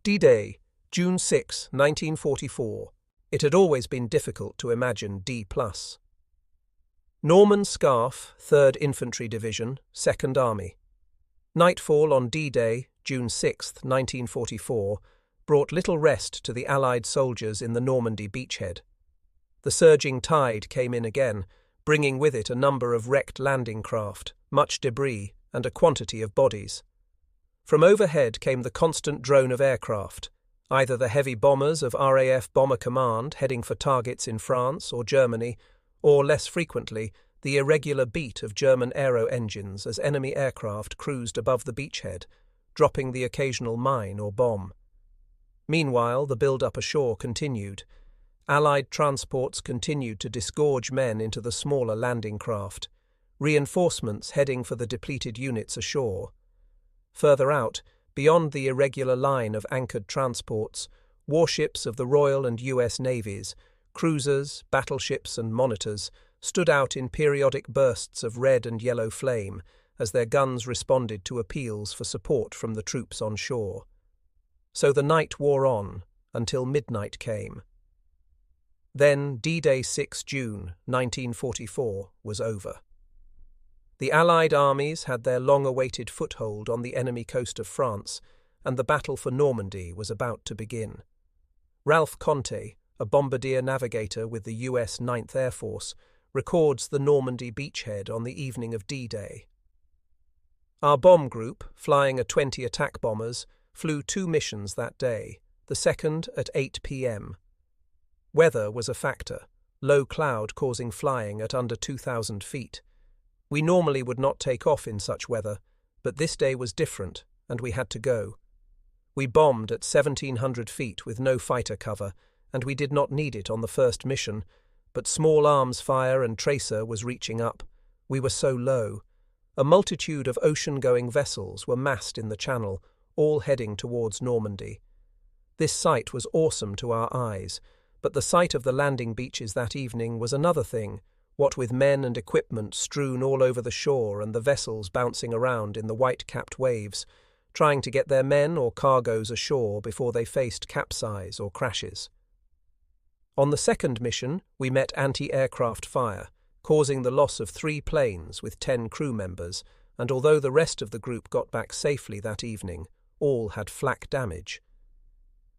D-Day, June 6, 1944. It had always been difficult to imagine D+. Norman Scarfe, 3rd Infantry Division, 2nd Army. Nightfall on D-Day, June 6, 1944, brought little rest to the Allied soldiers in the Normandy beachhead. The surging tide came in again, bringing with it a number of wrecked landing craft, much debris, and a quantity of bodies. From overhead came the constant drone of aircraft, either the heavy bombers of RAF Bomber Command heading for targets in France or Germany, or, less frequently, the irregular beat of German aero engines as enemy aircraft cruised above the beachhead, dropping the occasional mine or bomb. Meanwhile, the build-up ashore continued. Allied transports continued to disgorge men into the smaller landing craft, reinforcements heading for the depleted units ashore. Further out, beyond the irregular line of anchored transports, warships of the Royal and US Navies, cruisers, battleships and monitors, stood out in periodic bursts of red and yellow flame as their guns responded to appeals for support from the troops on shore. So the night wore on until midnight came. Then D-Day 6 June 1944 was over. The Allied armies had their long-awaited foothold on the enemy coast of France, and the battle for Normandy was about to begin. Ralph Conte, a bombardier navigator with the US 9th Air Force, records the Normandy beachhead on the evening of D-Day. Our bomb group, flying a 20 attack bombers, flew 2 missions that day, the second at 8 p.m. Weather was a factor, low cloud causing flying at under 2,000 feet. We normally would not take off in such weather, but this day was different, and we had to go. We bombed at 1,700 feet with no fighter cover, and we did not need it on the first mission, but small arms fire and tracer was reaching up. We were so low. A multitude of ocean-going vessels were massed in the channel, all heading towards Normandy. This sight was awesome to our eyes, but the sight of the landing beaches that evening was another thing, what with men and equipment strewn all over the shore and the vessels bouncing around in the white-capped waves, trying to get their men or cargoes ashore before they faced capsize or crashes. On the second mission, we met anti-aircraft fire, causing the loss of 3 planes with 10 crew members, and although the rest of the group got back safely that evening, all had flak damage.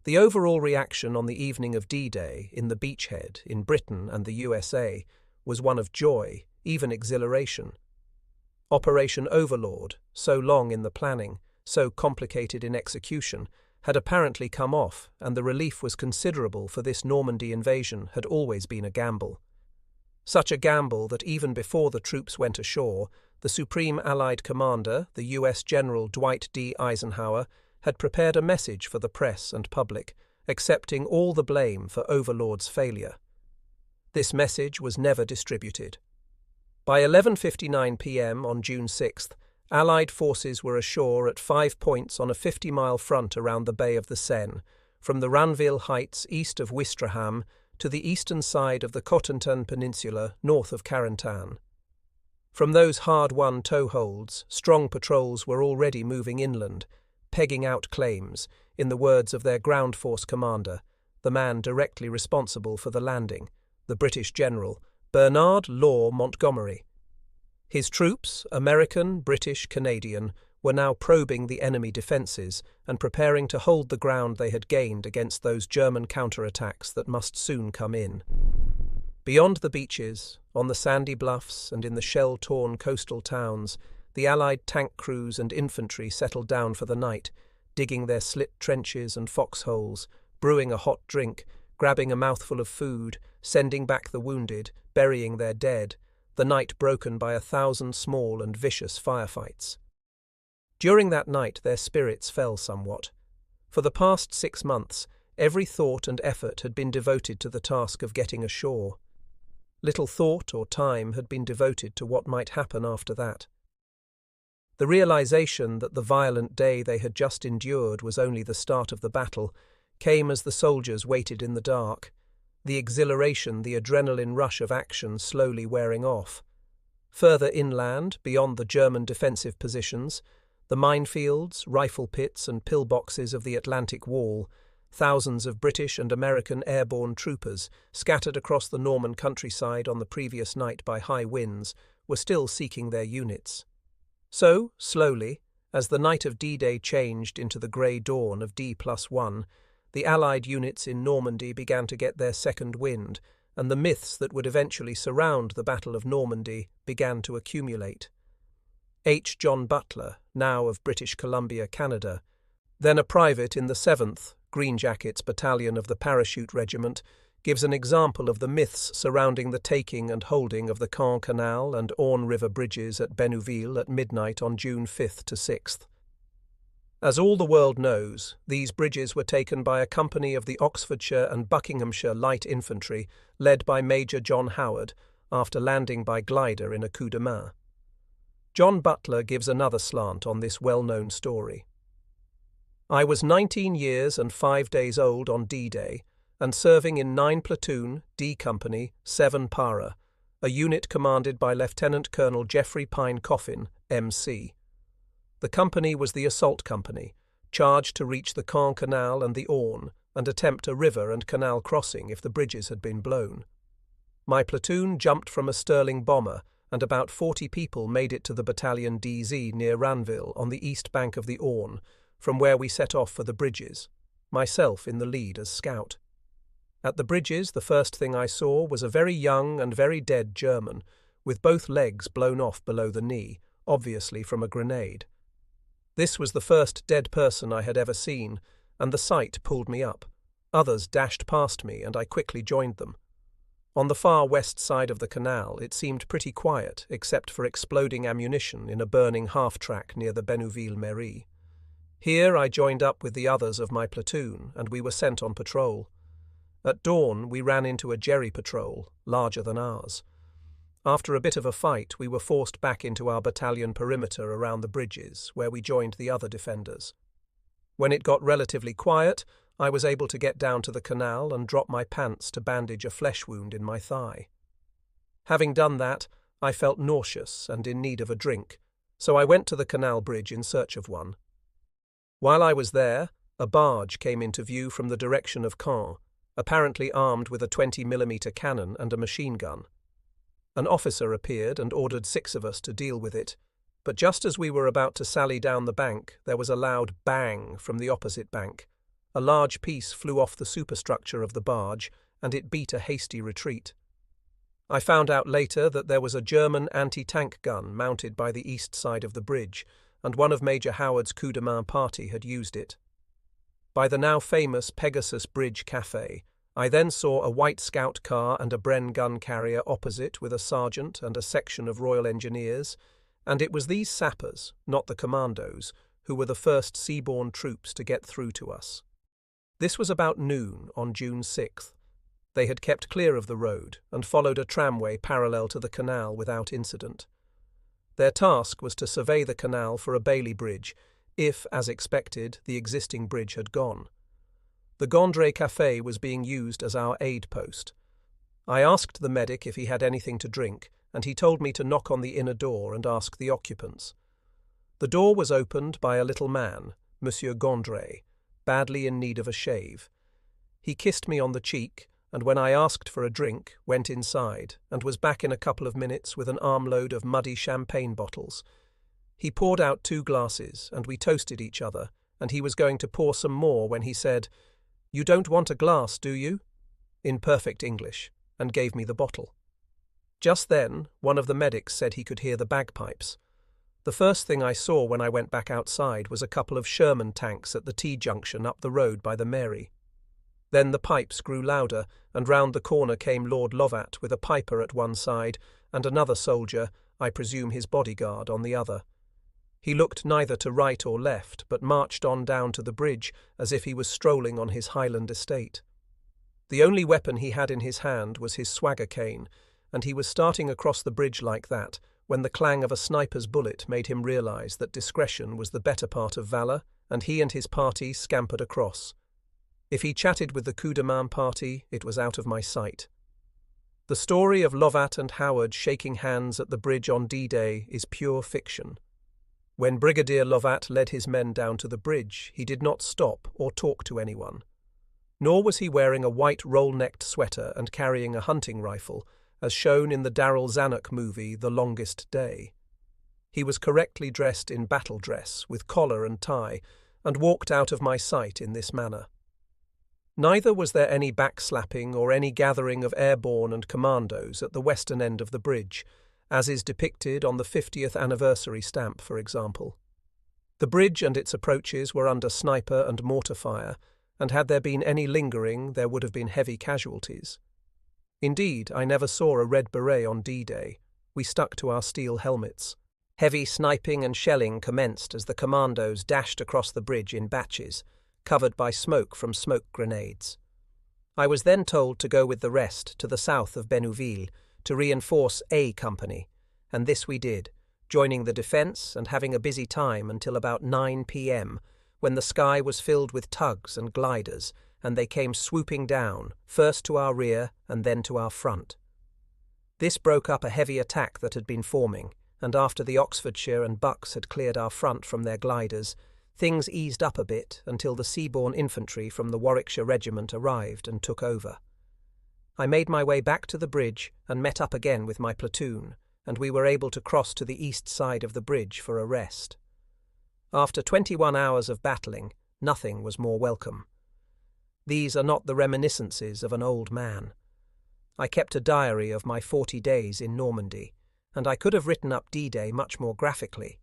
The overall reaction on the evening of D-Day in the beachhead in Britain and the USA was one of joy, even exhilaration. Operation Overlord, so long in the planning, so complicated in execution, had apparently come off, and the relief was considerable, for this Normandy invasion had always been a gamble. Such a gamble that even before the troops went ashore, the Supreme Allied Commander, the US General Dwight D. Eisenhower, had prepared a message for the press and public, accepting all the blame for Overlord's failure. This message was never distributed. By 11:59 p.m. on June 6th, Allied forces were ashore at 5 points on a 50-mile front around the Bay of the Seine, from the Ranville Heights east of Ouistreham to the eastern side of the Cotentin Peninsula north of Carentan. From those hard-won toeholds, strong patrols were already moving inland, pegging out claims, in the words of their ground force commander, the man directly responsible for the landing, the British General, Bernard Law Montgomery. His troops, American, British, Canadian, were now probing the enemy defences and preparing to hold the ground they had gained against those German counterattacks that must soon come in. Beyond the beaches, on the sandy bluffs and in the shell-torn coastal towns, the Allied tank crews and infantry settled down for the night, digging their slit trenches and foxholes, brewing a hot drink, grabbing a mouthful of food, sending back the wounded, burying their dead, the night broken by 1,000 small and vicious firefights. During that night their spirits fell somewhat. For the past 6 months, every thought and effort had been devoted to the task of getting ashore. Little thought or time had been devoted to what might happen after that. The realization that the violent day they had just endured was only the start of the battle came as the soldiers waited in the dark, the exhilaration, the adrenaline rush of action slowly wearing off. Further inland, beyond the German defensive positions, The minefields, rifle pits and pillboxes of the Atlantic Wall, thousands of British and American airborne troopers, scattered across the Norman countryside on the previous night by high winds, were still seeking their units. So, slowly, as the night of D-Day changed into the grey dawn of D+1, the Allied units in Normandy began to get their second wind, and the myths that would eventually surround the Battle of Normandy began to accumulate. H. John Butler, now of British Columbia, Canada, then a private in the 7th Green Jackets Battalion of the Parachute Regiment, gives an example of the myths surrounding the taking and holding of the Caen Canal and Orne River bridges at Bénouville at midnight on June 5th to 6th. As all the world knows, these bridges were taken by a company of the Oxfordshire and Buckinghamshire Light Infantry, led by Major John Howard, after landing by glider in a coup de main. John Butler gives another slant on this well-known story. I was 19 years and 5 days old on D-Day, and serving in 9 Platoon, D Company, 7 Para, a unit commanded by Lieutenant Colonel Geoffrey Pine Coffin, M.C. The company was the assault company, charged to reach the Caen Canal and the Orne, and attempt a river and canal crossing if the bridges had been blown. My platoon jumped from a Sterling bomber, and about 40 people made it to the Battalion DZ near Ranville on the east bank of the Orne, from where we set off for the bridges, myself in the lead as scout. At the bridges, the first thing I saw was a very young and very dead German, with both legs blown off below the knee, obviously from a grenade. This was the first dead person I had ever seen, and the sight pulled me up. Others dashed past me, and I quickly joined them. On the far west side of the canal, it seemed pretty quiet, except for exploding ammunition in a burning half-track near the Bénouville Mairie. Here I joined up with the others of my platoon, and we were sent on patrol. At dawn, we ran into a Jerry patrol, larger than ours. After a bit of a fight, we were forced back into our battalion perimeter around the bridges, where we joined the other defenders. When it got relatively quiet, I was able to get down to the canal and drop my pants to bandage a flesh wound in my thigh. Having done that, I felt nauseous and in need of a drink, so I went to the canal bridge in search of one. While I was there, a barge came into view from the direction of Caen, apparently armed with a 20mm cannon and a machine gun. An officer appeared and ordered 6 of us to deal with it, but just as we were about to sally down the bank, there was a loud bang from the opposite bank. A large piece flew off the superstructure of the barge, and it beat a hasty retreat. I found out later that there was a German anti-tank gun mounted by the east side of the bridge, and one of Major Howard's coup de main party had used it. By the now famous Pegasus Bridge Café, I then saw a White Scout car and a Bren gun carrier opposite with a sergeant and a section of Royal Engineers, and it was these sappers, not the commandos, who were the first seaborne troops to get through to us. This was about noon on June 6th. They had kept clear of the road and followed a tramway parallel to the canal without incident. Their task was to survey the canal for a Bailey bridge, if, as expected, the existing bridge had gone. The Gondry Café was being used as our aid post. I asked the medic if he had anything to drink, and he told me to knock on the inner door and ask the occupants. The door was opened by a little man, Monsieur Gondry, badly in need of a shave. He kissed me on the cheek, and when I asked for a drink, went inside, and was back in a couple of minutes with an armload of muddy champagne bottles. He poured out 2 glasses, and we toasted each other, and he was going to pour some more when he said, "You don't want a glass, do you?" in perfect English, and gave me the bottle. Just then, one of the medics said he could hear the bagpipes. The first thing I saw when I went back outside was a couple of Sherman tanks at the T-junction up the road by the Mairie. Then the pipes grew louder, and round the corner came Lord Lovat with a piper at one side and another soldier, I presume his bodyguard, on the other. He looked neither to right or left, but marched on down to the bridge as if he was strolling on his Highland estate. The only weapon he had in his hand was his swagger cane, and he was starting across the bridge like that, when the clang of a sniper's bullet made him realize that discretion was the better part of valor, and he and his party scampered across. If he chatted with the coup de main party, it was out of my sight. The story of Lovat and Howard shaking hands at the bridge on D-Day is pure fiction. When Brigadier Lovat led his men down to the bridge, he did not stop or talk to anyone. Nor was he wearing a white roll-necked sweater and carrying a hunting rifle, as shown in the Daryl Zanuck movie The Longest Day. He was correctly dressed in battle dress, with collar and tie, and walked out of my sight in this manner. Neither was there any backslapping or any gathering of airborne and commandos at the western end of the bridge, as is depicted on the 50th anniversary stamp, for example. The bridge and its approaches were under sniper and mortar fire, and had there been any lingering, there would have been heavy casualties. Indeed, I never saw a red beret on D-Day. We stuck to our steel helmets. Heavy sniping and shelling commenced as the commandos dashed across the bridge in batches, covered by smoke from smoke grenades. I was then told to go with the rest to the south of Bénouville to reinforce A Company, and this we did, joining the defence and having a busy time until about 9 p.m, when the sky was filled with tugs and gliders, and they came swooping down, first to our rear and then to our front. This broke up a heavy attack that had been forming, and after the Oxfordshire and Bucks had cleared our front from their gliders, things eased up a bit until the seaborne infantry from the Warwickshire Regiment arrived and took over. I made my way back to the bridge and met up again with my platoon, and we were able to cross to the east side of the bridge for a rest. After 21 hours of battling, nothing was more welcome. These are not the reminiscences of an old man. I kept a diary of my 40 days in Normandy, and I could have written up D-Day much more graphically,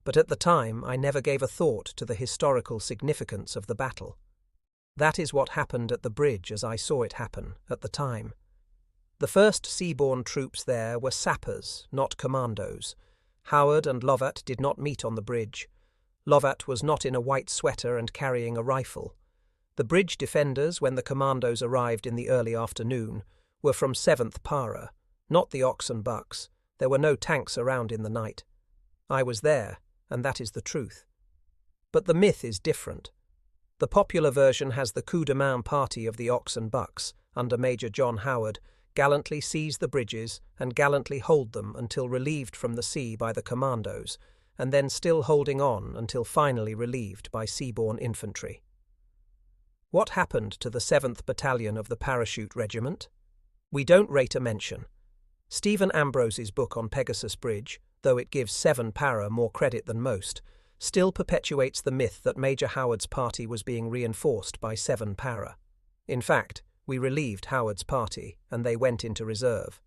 but at the time I never gave a thought to the historical significance of the battle. That is what happened at the bridge as I saw it happen at the time. The first seaborne troops there were sappers, not commandos. Howard and Lovat did not meet on the bridge. Lovat was not in a white sweater and carrying a rifle. The bridge defenders, when the commandos arrived in the early afternoon, were from 7th Para, not the Ox and Bucks. There were no tanks around in the night. I was there, and that is the truth. But the myth is different. The popular version has the coup de main party of the Ox and Bucks, under Major John Howard, gallantly seize the bridges and gallantly hold them until relieved from the sea by the commandos, and then still holding on until finally relieved by seaborne infantry. What happened to the 7th Battalion of the Parachute Regiment? We don't rate a mention. Stephen Ambrose's book on Pegasus Bridge, though it gives 7 Para more credit than most, still perpetuates the myth that Major Howard's party was being reinforced by 7 Para. In fact, we relieved Howard's party, and they went into reserve.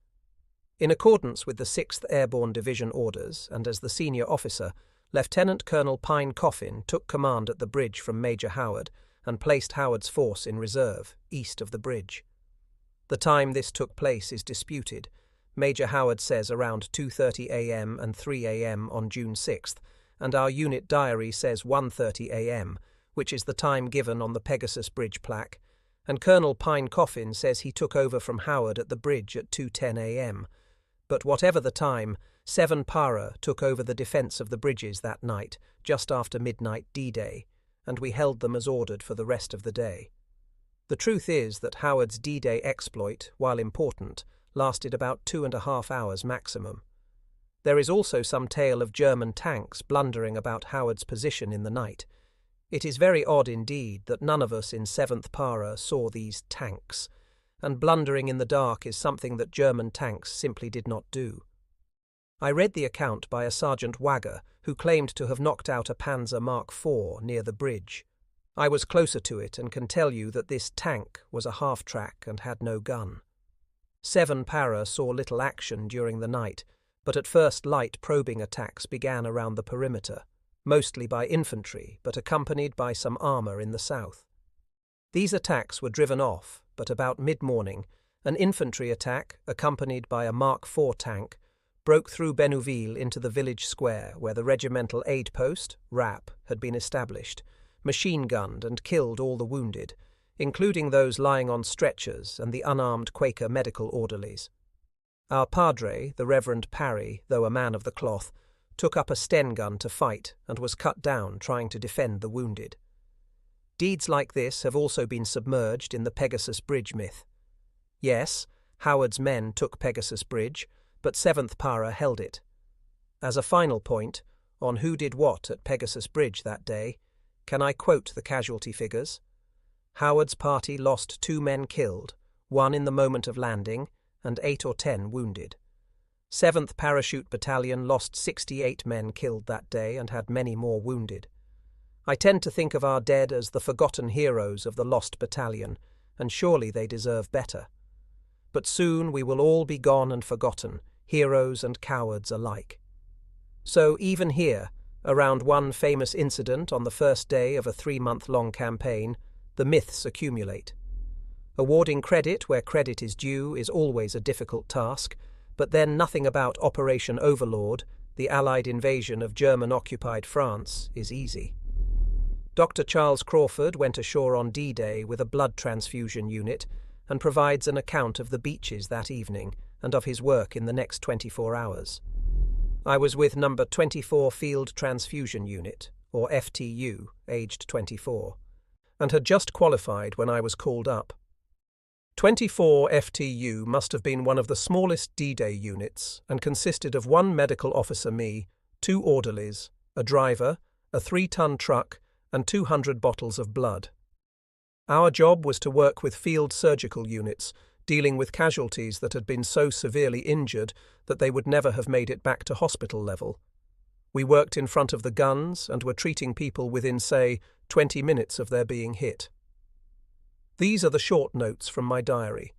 In accordance with the 6th Airborne Division orders, and as the senior officer, Lieutenant Colonel Pine Coffin took command at the bridge from Major Howard and placed Howard's force in reserve, east of the bridge. The time this took place is disputed. Major Howard says around 2:30 a.m. and 3 a.m. on June 6th, and our unit diary says 1:30 a.m., which is the time given on the Pegasus Bridge plaque, and Colonel Pine Coffin says he took over from Howard at the bridge at 2:10 a.m. But whatever the time, 7 Para took over the defence of the bridges that night, just after midnight D-Day, and we held them as ordered for the rest of the day. The truth is that Howard's D-Day exploit, while important, lasted about 2.5 hours maximum. There is also some tale of German tanks blundering about Howard's position in the night. It is very odd indeed that none of us in 7th Para saw these tanks, and blundering in the dark is something that German tanks simply did not do. I read the account by a Sergeant Wagger, who claimed to have knocked out a Panzer Mark IV near the bridge. I was closer to it and can tell you that this tank was a half-track and had no gun. 7 Para saw little action during the night, but at first light probing attacks began around the perimeter, mostly by infantry but accompanied by some armour in the south. These attacks were driven off, but about mid-morning, an infantry attack, accompanied by a Mark IV tank, broke through Bénouville into the village square where the regimental aid post, RAP, had been established, machine-gunned and killed all the wounded, including those lying on stretchers and the unarmed Quaker medical orderlies. Our padre, the Reverend Parry, though a man of the cloth, took up a Sten gun to fight and was cut down trying to defend the wounded. Deeds like this have also been submerged in the Pegasus Bridge myth. Yes, Howard's men took Pegasus Bridge, but 7th Para held it. As a final point, on who did what at Pegasus Bridge that day, can I quote the casualty figures? Howard's party lost 2 men killed, 1 in the moment of landing, and 8 or 10 wounded. 7th Parachute Battalion lost 68 men killed that day and had many more wounded. I tend to think of our dead as the forgotten heroes of the lost battalion, and surely they deserve better. But soon we will all be gone and forgotten, heroes and cowards alike. So even here, around one famous incident on the first day of a 3-month-long campaign, the myths accumulate. Awarding credit where credit is due is always a difficult task, but then nothing about Operation Overlord, the Allied invasion of German-occupied France, is easy. Dr. Charles Crawford went ashore on D-Day with a blood transfusion unit and provides an account of the beaches that evening and of his work in the next 24 hours. I was with number 24 Field Transfusion Unit, or FTU, aged 24, and had just qualified when I was called up. 24 FTU must have been one of the smallest D-Day units and consisted of 1 medical officer, me, 2 orderlies, a driver, a 3-ton truck, and 200 bottles of blood. Our job was to work with field surgical units, dealing with casualties that had been so severely injured that they would never have made it back to hospital level. We worked in front of the guns and were treating people within, say, 20 minutes of their being hit. These are the short notes from my diary.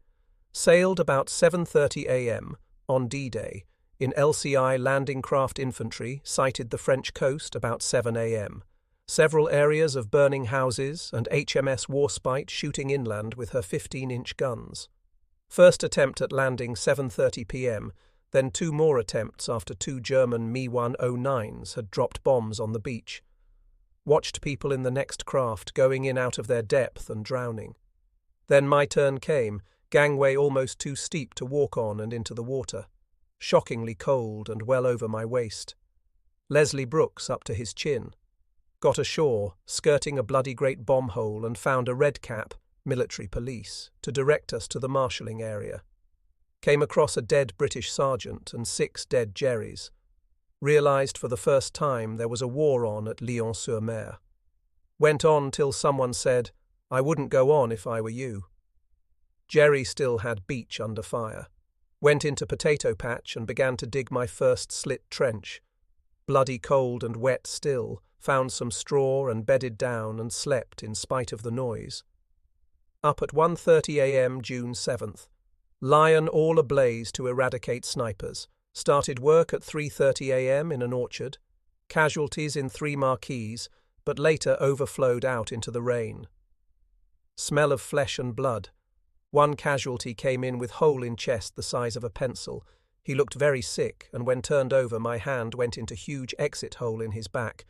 Sailed about 7:30 a.m. on D-Day. In LCI landing craft infantry, sighted the French coast about 7 a.m. Several areas of burning houses and HMS Warspite shooting inland with her 15-inch guns. First attempt at landing 7:30 p.m., then 2 more attempts after 2 German Me-109s had dropped bombs on the beach. Watched people in the next craft going in out of their depth and drowning. Then my turn came, gangway almost too steep to walk on and into the water. Shockingly cold and well over my waist. Leslie Brooks up to his chin. Got ashore, skirting a bloody great bomb hole, and found a red cap, military police, to direct us to the marshalling area. Came across a dead British sergeant and 6 dead Jerrys. Realised for the first time there was a war on at Lyon-sur-Mer. Went on till someone said, "I wouldn't go on if I were you." Jerry still had beach under fire. Went into potato patch and began to dig my first slit trench. Bloody cold and wet still, found some straw and bedded down and slept in spite of the noise. Up at 1:30 a.m. June 7th. Lion all ablaze to eradicate snipers. Started work at 3:30 a.m. in an orchard. Casualties in 3 marquees, but later overflowed out into the rain. Smell of flesh and blood. 1 casualty came in with hole in chest the size of a pencil. He looked very sick, and when turned over my hand went into huge exit hole in his back.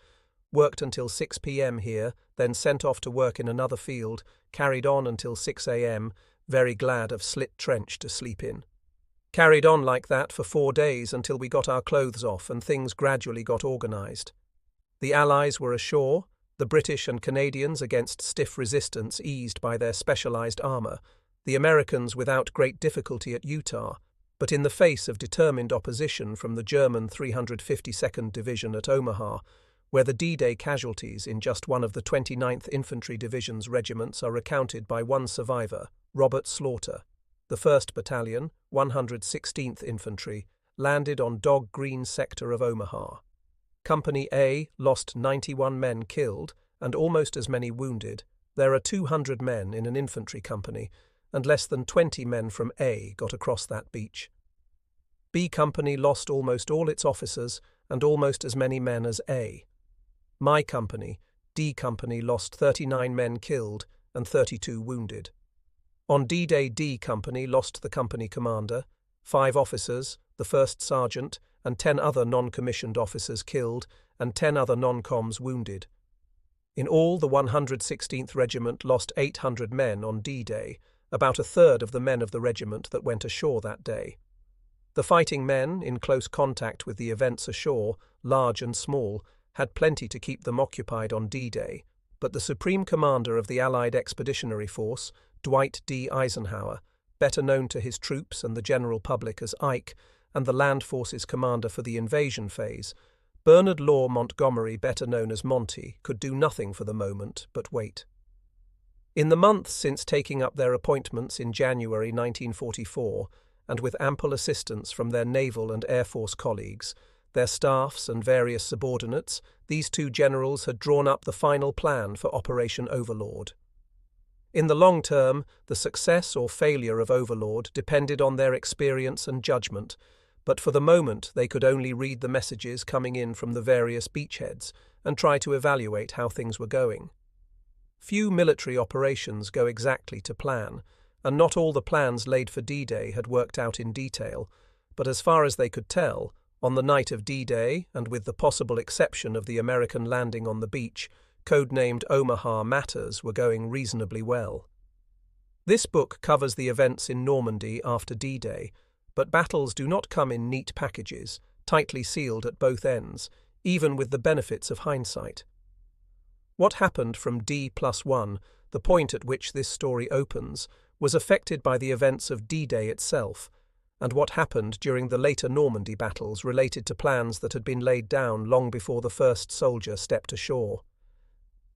Worked until 6 p.m. here, then sent off to work in another field, carried on until 6 a.m., very glad of slit trench to sleep in. Carried on like that for 4 days until we got our clothes off and things gradually got organised. The Allies were ashore, the British and Canadians against stiff resistance eased by their specialised armour, the Americans without great difficulty at Utah, but in the face of determined opposition from the German 352nd Division at Omaha, where the D-Day casualties in just one of the 29th Infantry Division's regiments are recounted by one survivor, Robert Slaughter. The 1st Battalion, 116th Infantry, landed on Dog Green sector of Omaha. Company A lost 91 men killed and almost as many wounded. There are 200 men in an infantry company, and less than 20 men from A got across that beach. B Company lost almost all its officers and almost as many men as A. My company, D Company, lost 39 men killed and 32 wounded. On D-Day, D Company lost the company commander, 5 officers, the first sergeant, and 10 other non-commissioned officers killed and 10 other non-coms wounded. In all, the 116th Regiment lost 800 men on D-Day, about a third of the men of the regiment that went ashore that day. The fighting men, in close contact with the events ashore, large and small, had plenty to keep them occupied on D-Day, but the Supreme Commander of the Allied Expeditionary Force, Dwight D. Eisenhower, better known to his troops and the general public as Ike, and the Land Forces Commander for the invasion phase, Bernard Law Montgomery, better known as Monty, could do nothing for the moment but wait. In the months since taking up their appointments in January 1944, and with ample assistance from their naval and air force colleagues, their staffs and various subordinates, these two generals had drawn up the final plan for Operation Overlord. In the long term, the success or failure of Overlord depended on their experience and judgment, but for the moment they could only read the messages coming in from the various beachheads and try to evaluate how things were going. Few military operations go exactly to plan, and not all the plans laid for D-Day had worked out in detail, but as far as they could tell, on the night of D-Day, and with the possible exception of the American landing on the beach, codenamed Omaha, matters were going reasonably well. This book covers the events in Normandy after D-Day, but battles do not come in neat packages, tightly sealed at both ends, even with the benefits of hindsight. What happened from D+1, the point at which this story opens, was affected by the events of D-Day itself, and what happened during the later Normandy battles related to plans that had been laid down long before the first soldier stepped ashore.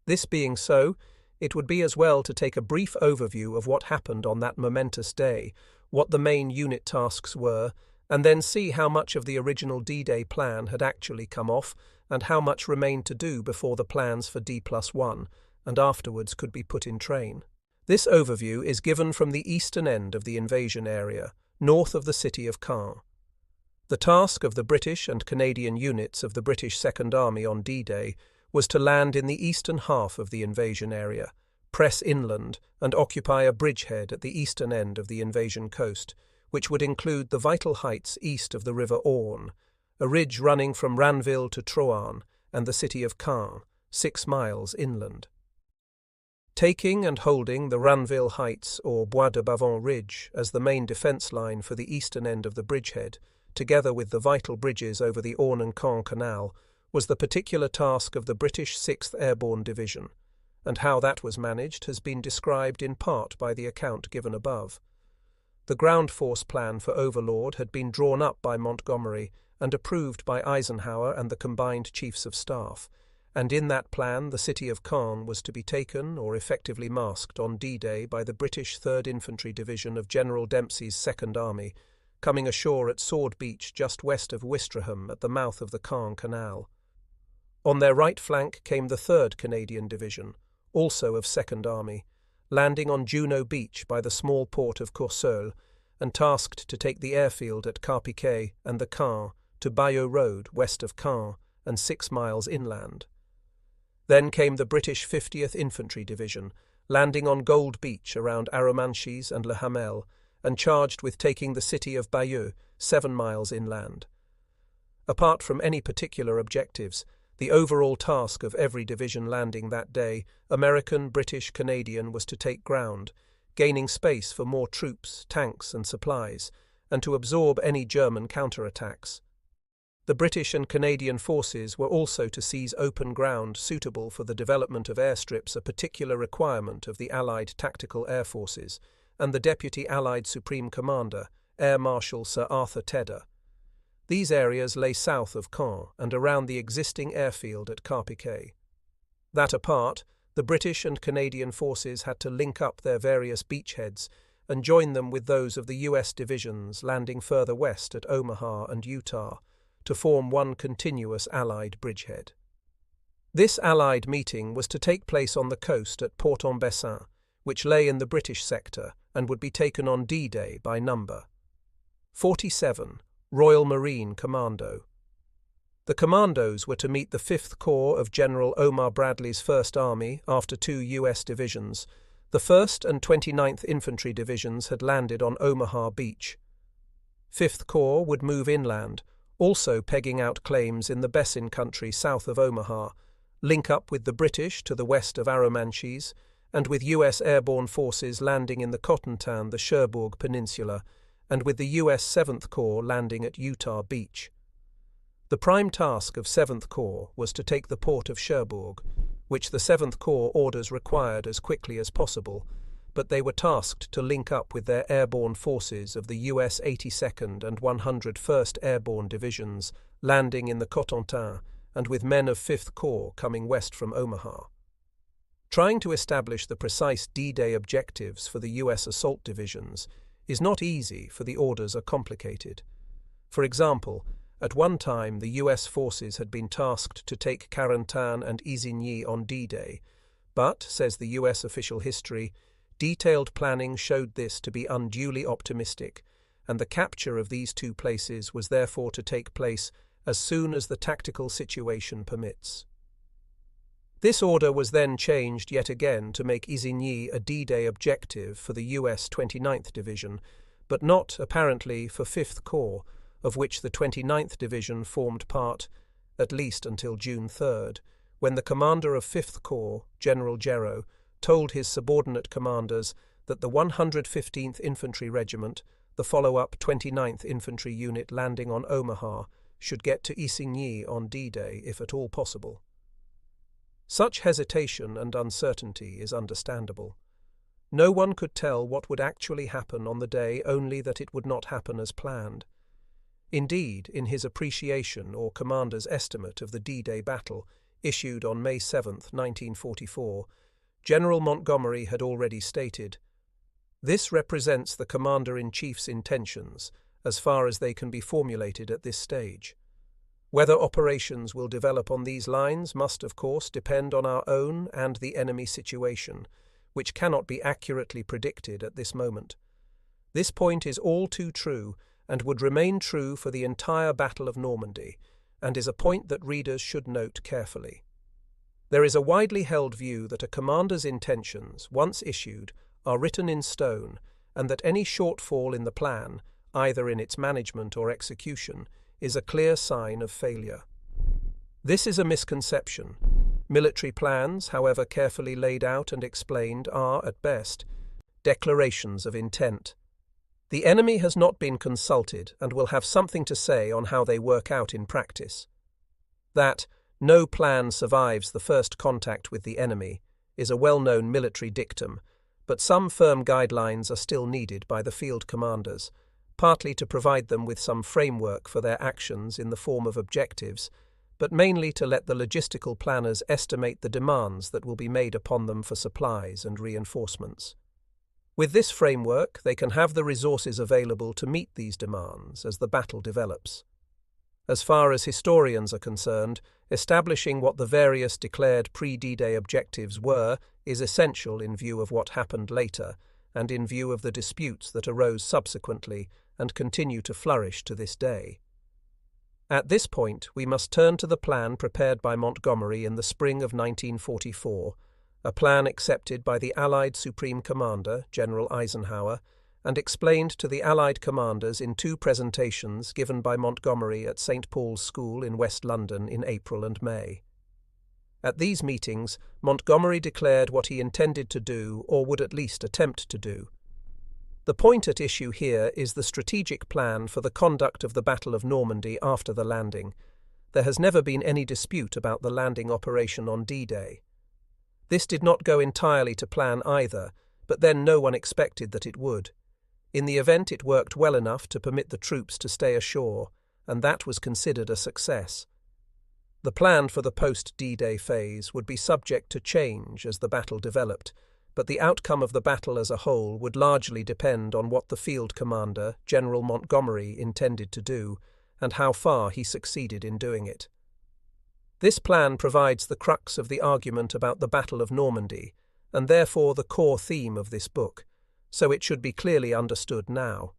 This being so, it would be as well to take a brief overview of what happened on that momentous day, what the main unit tasks were, and then see how much of the original D-Day plan had actually come off and how much remained to do before the plans for D+1 and afterwards could be put in train. This overview is given from the eastern end of the invasion area, north of the city of Caen. The task of the British and Canadian units of the British Second Army on D-Day was to land in the eastern half of the invasion area, press inland and occupy a bridgehead at the eastern end of the invasion coast, which would include the vital heights east of the River Orne, a ridge running from Ranville to Troarn and the city of Caen, 6 miles inland. Taking and holding the Ranville Heights or Bois de Bavent Ridge as the main defence line for the eastern end of the bridgehead, together with the vital bridges over the Orne and Caen Canal, was the particular task of the British 6th Airborne Division, and how that was managed has been described in part by the account given above. The ground force plan for Overlord had been drawn up by Montgomery and approved by Eisenhower and the combined chiefs of staff, and in that plan the city of Caen was to be taken or effectively masked on D-Day by the British 3rd Infantry Division of General Dempsey's Second Army, coming ashore at Sword Beach just west of Ouistreham at the mouth of the Caen Canal. On their right flank came the 3rd Canadian Division, also of Second Army, landing on Juno Beach by the small port of Courseulles, and tasked to take the airfield at Carpiquet and the Caen to Bayeux Road west of Caen and 6 miles inland. Then came the British 50th Infantry Division, landing on Gold Beach around Arromanches and Le Hamel, and charged with taking the city of Bayeux, 7 miles inland. Apart from any particular objectives, the overall task of every division landing that day, American, British, Canadian, was to take ground, gaining space for more troops, tanks and supplies, and to absorb any German counterattacks. The British and Canadian forces were also to seize open ground suitable for the development of airstrips, a particular requirement of the Allied Tactical Air Forces, and the Deputy Allied Supreme Commander, Air Marshal Sir Arthur Tedder. These areas lay south of Caen and around the existing airfield at Carpiquet. That apart, the British and Canadian forces had to link up their various beachheads and join them with those of the US divisions landing further west at Omaha and Utah, to form one continuous Allied bridgehead. This Allied meeting was to take place on the coast at Port-en-Bessin, which lay in the British sector and would be taken on D-Day by number 47, Royal Marine Commando. The commandos were to meet the 5th Corps of General Omar Bradley's First Army after 2 US divisions. The 1st and 29th Infantry Divisions had landed on Omaha Beach. 5th Corps would move inland, also pegging out claims in the Bessin country south of Omaha, link up with the British to the west of Arromanches, and with US airborne forces landing in the Cotentin, the Cherbourg Peninsula, and with the US 7th Corps landing at Utah Beach. The prime task of 7th Corps was to take the port of Cherbourg, which the 7th Corps orders required as quickly as possible, but they were tasked to link up with their airborne forces of the US 82nd and 101st Airborne Divisions landing in the Cotentin and with men of 5th Corps coming west from Omaha. Trying to establish the precise D-Day objectives for the U.S. assault divisions is not easy, for the orders are complicated. For example, at one time the U.S. forces had been tasked to take Carentan and Isigny on D-Day, but, says the U.S. official history, detailed planning showed this to be unduly optimistic, and the capture of these two places was therefore to take place as soon as the tactical situation permits. This order was then changed yet again to make Isigny a D-Day objective for the U.S. 29th Division, but not, apparently, for 5th Corps, of which the 29th Division formed part, at least until June 3rd, when the commander of 5th Corps, General Gero, told his subordinate commanders that the 115th Infantry Regiment, the follow-up 29th Infantry Unit landing on Omaha, should get to Isigny on D-Day if at all possible. Such hesitation and uncertainty is understandable. No one could tell what would actually happen on the day, only that it would not happen as planned. Indeed, in his appreciation or commander's estimate of the D-Day battle, issued on May 7, 1944, General Montgomery had already stated, "This represents the Commander-in-Chief's intentions, as far as they can be formulated at this stage. Whether operations will develop on these lines must, of course, depend on our own and the enemy situation, which cannot be accurately predicted at this moment. This point is all too true, and would remain true for the entire Battle of Normandy, and is a point that readers should note carefully. There is a widely held view that a commander's intentions, once issued, are written in stone, and that any shortfall in the plan, either in its management or execution, is a clear sign of failure. This is a misconception. Military plans, however carefully laid out and explained, are, at best, declarations of intent. The enemy has not been consulted and will have something to say on how they work out in practice. That no plan survives the first contact with the enemy is a well-known military dictum, but some firm guidelines are still needed by the field commanders, partly to provide them with some framework for their actions in the form of objectives, but mainly to let the logistical planners estimate the demands that will be made upon them for supplies and reinforcements. With this framework, they can have the resources available to meet these demands as the battle develops. As far as historians are concerned, establishing what the various declared pre-D-Day objectives were is essential in view of what happened later and in view of the disputes that arose subsequently and continue to flourish to this day. At this point, we must turn to the plan prepared by Montgomery in the spring of 1944, a plan accepted by the Allied Supreme Commander, General Eisenhower, and explained to the Allied commanders in two presentations given by Montgomery at St. Paul's School in West London in April and May. At these meetings, Montgomery declared what he intended to do, or would at least attempt to do. The point at issue here is the strategic plan for the conduct of the Battle of Normandy after the landing. There has never been any dispute about the landing operation on D-Day. This did not go entirely to plan either, but then no one expected that it would. In the event, it worked well enough to permit the troops to stay ashore, and that was considered a success. The plan for the post-D-Day phase would be subject to change as the battle developed, but the outcome of the battle as a whole would largely depend on what the field commander, General Montgomery, intended to do, and how far he succeeded in doing it. This plan provides the crux of the argument about the Battle of Normandy, and therefore the core theme of this book, so it should be clearly understood now.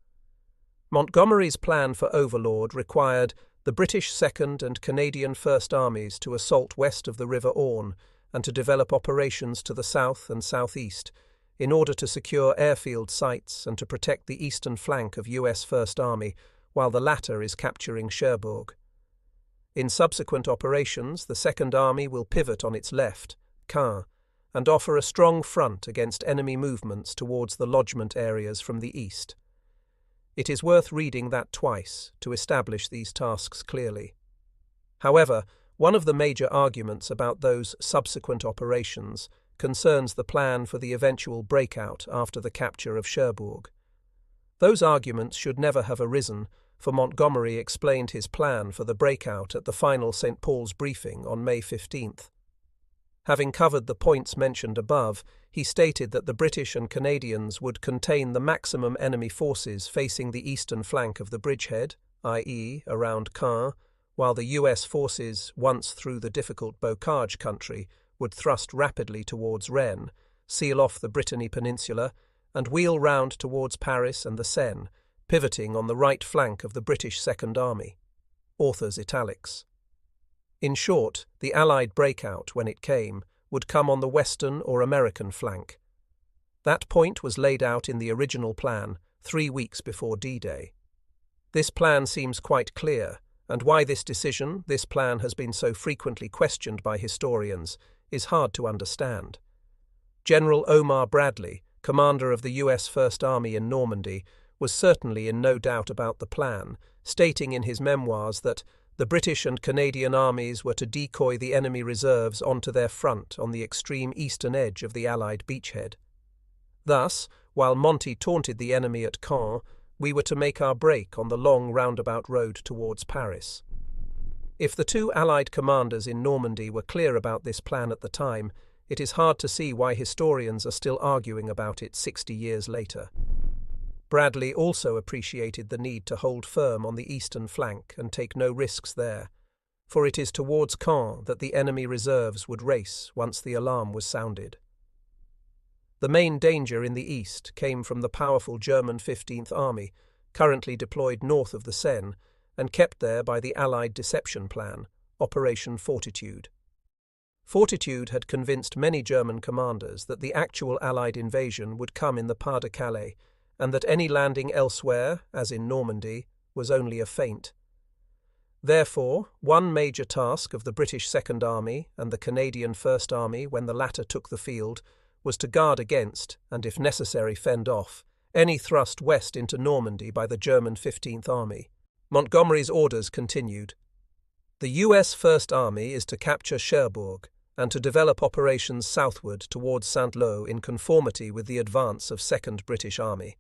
Montgomery's plan for Overlord required the British Second and Canadian First Armies to assault west of the River Orne and to develop operations to the south and southeast in order to secure airfield sites and to protect the eastern flank of US First Army while the latter is capturing Cherbourg. In subsequent operations, the Second Army will pivot on its left, Caen, and offer a strong front against enemy movements towards the lodgement areas from the east. It is worth reading that twice to establish these tasks clearly. However, one of the major arguments about those subsequent operations concerns the plan for the eventual breakout after the capture of Cherbourg. Those arguments should never have arisen, for Montgomery explained his plan for the breakout at the final St. Paul's briefing on May 15th. Having covered the points mentioned above, he stated that the British and Canadians would contain the maximum enemy forces facing the eastern flank of the bridgehead, i.e. around Caen, while the US forces, once through the difficult Bocage country, would thrust rapidly towards Rennes, seal off the Brittany Peninsula, and wheel round towards Paris and the Seine, pivoting on the right flank of the British Second Army. Author's italics. In short, the Allied breakout, when it came, would come on the Western or American flank. That point was laid out in the original plan 3 weeks before D-Day. This plan seems quite clear, and why this plan has been so frequently questioned by historians, is hard to understand. General Omar Bradley, commander of the US First Army in Normandy, was certainly in no doubt about the plan, stating in his memoirs that the British and Canadian armies were to decoy the enemy reserves onto their front on the extreme eastern edge of the Allied beachhead. Thus, while Monty taunted the enemy at Caen, we were to make our break on the long roundabout road towards Paris. If the two Allied commanders in Normandy were clear about this plan at the time, it is hard to see why historians are still arguing about it 60 years later. Bradley also appreciated the need to hold firm on the eastern flank and take no risks there, for it is towards Caen that the enemy reserves would race once the alarm was sounded. The main danger in the east came from the powerful German 15th Army, currently deployed north of the Seine, and kept there by the Allied deception plan, Operation Fortitude. Fortitude had convinced many German commanders that the actual Allied invasion would come in the Pas-de-Calais, and that any landing elsewhere, as in Normandy, was only a feint. Therefore, one major task of the British Second Army and the Canadian First Army when the latter took the field was to guard against, and if necessary fend off, any thrust west into Normandy by the German 15th Army. Montgomery's orders continued. The US First Army is to capture Cherbourg and to develop operations southward towards Saint-Lô in conformity with the advance of 2nd British Army.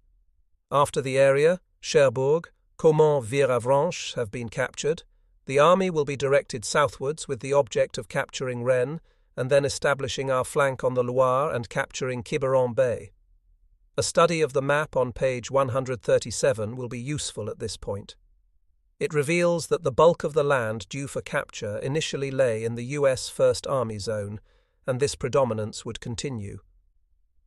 After the area, Cherbourg, Caumont-Viravranches have been captured, the army will be directed southwards with the object of capturing Rennes and then establishing our flank on the Loire and capturing Quiberon Bay. A study of the map on page 137 will be useful at this point. It reveals that the bulk of the land due for capture initially lay in the US First Army zone, and this predominance would continue.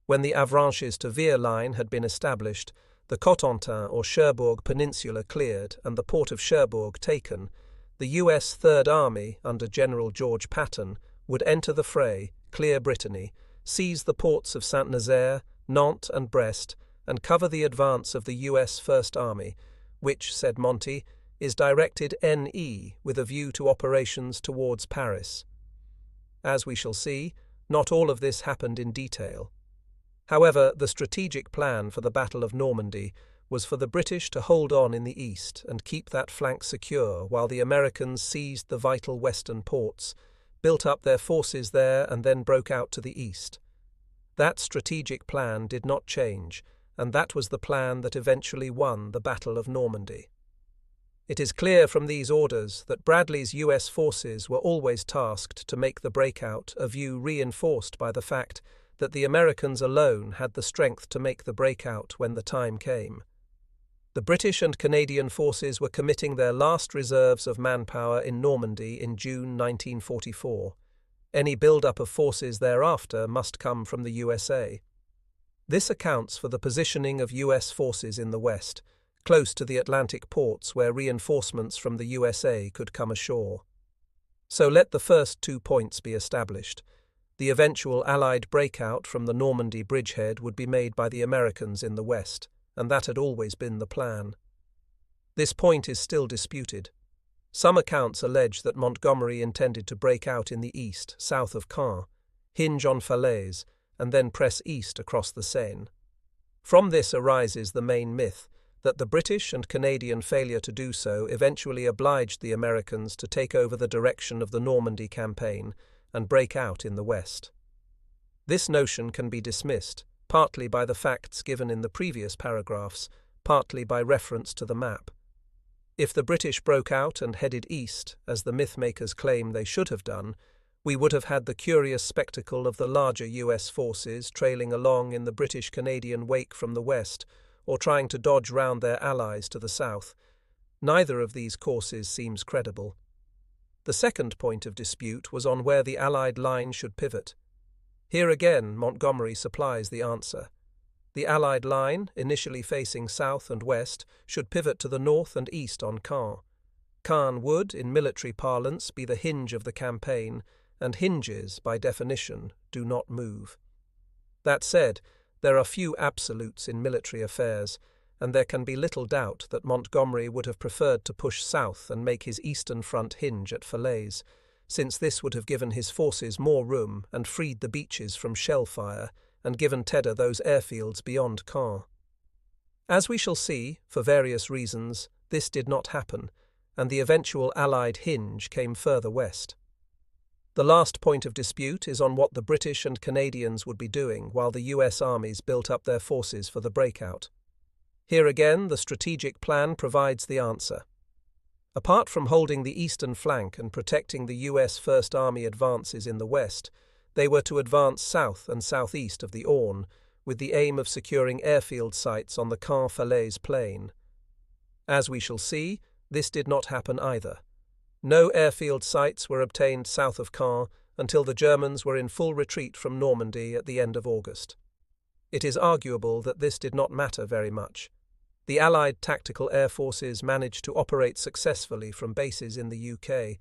When the Avranches to Vire line had been established, the Cotentin or Cherbourg Peninsula cleared and the port of Cherbourg taken, the US Third Army, under General George Patton, would enter the fray, clear Brittany, seize the ports of Saint-Nazaire, Nantes and Brest, and cover the advance of the US First Army, which, said Monty, is directed NE with a view to operations towards Paris. As we shall see, not all of this happened in detail. However, the strategic plan for the Battle of Normandy was for the British to hold on in the east and keep that flank secure while the Americans seized the vital western ports, built up their forces there and then broke out to the east. That strategic plan did not change, and that was the plan that eventually won the Battle of Normandy. It is clear from these orders that Bradley's US forces were always tasked to make the breakout, a view reinforced by the fact that the Americans alone had the strength to make the breakout when the time came. The British and Canadian forces were committing their last reserves of manpower in Normandy in June 1944. Any build-up of forces thereafter must come from the USA. This accounts for the positioning of US forces in the west, close to the Atlantic ports where reinforcements from the USA could come ashore. So let the first 2 points be established. The eventual Allied breakout from the Normandy bridgehead would be made by the Americans in the west, and that had always been the plan. This point is still disputed. Some accounts allege that Montgomery intended to break out in the east, south of Caen, hinge on Falaise, and then press east across the Seine. From this arises the main myth that the British and Canadian failure to do so eventually obliged the Americans to take over the direction of the Normandy campaign and break out in the west. This notion can be dismissed, partly by the facts given in the previous paragraphs, partly by reference to the map. If the British broke out and headed east, as the mythmakers claim they should have done, we would have had the curious spectacle of the larger US forces trailing along in the British-Canadian wake from the west, or trying to dodge round their allies to the south. Neither of these courses seems credible. The second point of dispute was on where the Allied line should pivot. Here again, Montgomery supplies the answer. The Allied line, initially facing south and west, should pivot to the north and east on Caen. Caen would, in military parlance, be the hinge of the campaign, and hinges, by definition, do not move. That said, there are few absolutes in military affairs, and there can be little doubt that Montgomery would have preferred to push south and make his eastern front hinge at Falaise, since this would have given his forces more room and freed the beaches from shell fire, and given Tedder those airfields beyond Caen. As we shall see, for various reasons, this did not happen, and the eventual Allied hinge came further west. The last point of dispute is on what the British and Canadians would be doing while the US armies built up their forces for the breakout. Here again, the strategic plan provides the answer. Apart from holding the eastern flank and protecting the US First Army advances in the west, they were to advance south and southeast of the Orne, with the aim of securing airfield sites on the Caen-Falaise plain. As we shall see, this did not happen either. No airfield sites were obtained south of Caen until the Germans were in full retreat from Normandy at the end of August. It is arguable that this did not matter very much. The Allied tactical air forces managed to operate successfully from bases in the UK,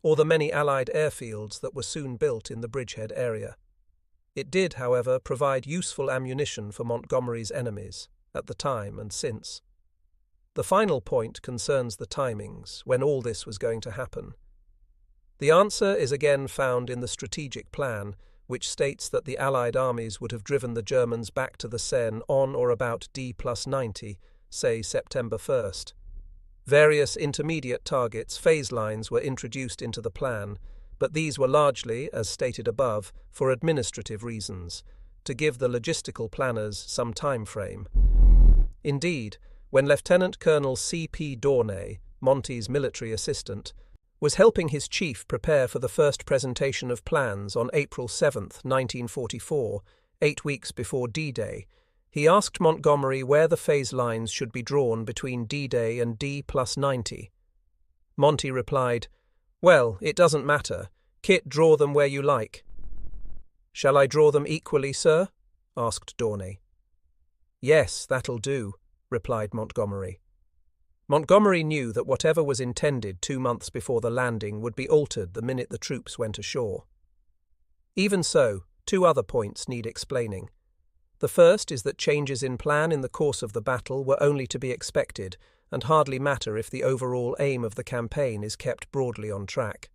or the many Allied airfields that were soon built in the Bridgehead area. It did, however, provide useful ammunition for Montgomery's enemies, at the time and since. The final point concerns the timings, when all this was going to happen. The answer is again found in the strategic plan, which states that the Allied armies would have driven the Germans back to the Seine on or about D+90, say September 1st. Various intermediate targets, phase lines, were introduced into the plan, but these were largely, as stated above, for administrative reasons, to give the logistical planners some time frame. Indeed, when Lieutenant Colonel C.P. Dornay, Monty's military assistant, was helping his chief prepare for the first presentation of plans on April 7, 1944, 8 weeks before D-Day, he asked Montgomery where the phase lines should be drawn between D-Day and D+90. Monty replied, "Well, it doesn't matter. Kit, draw them where you like." "Shall I draw them equally, sir?" asked Dornay. "Yes, that'll do," replied Montgomery. Montgomery knew that whatever was intended 2 months before the landing would be altered the minute the troops went ashore. Even so, 2 other points need explaining. The first is that changes in plan in the course of the battle were only to be expected and hardly matter if the overall aim of the campaign is kept broadly on track.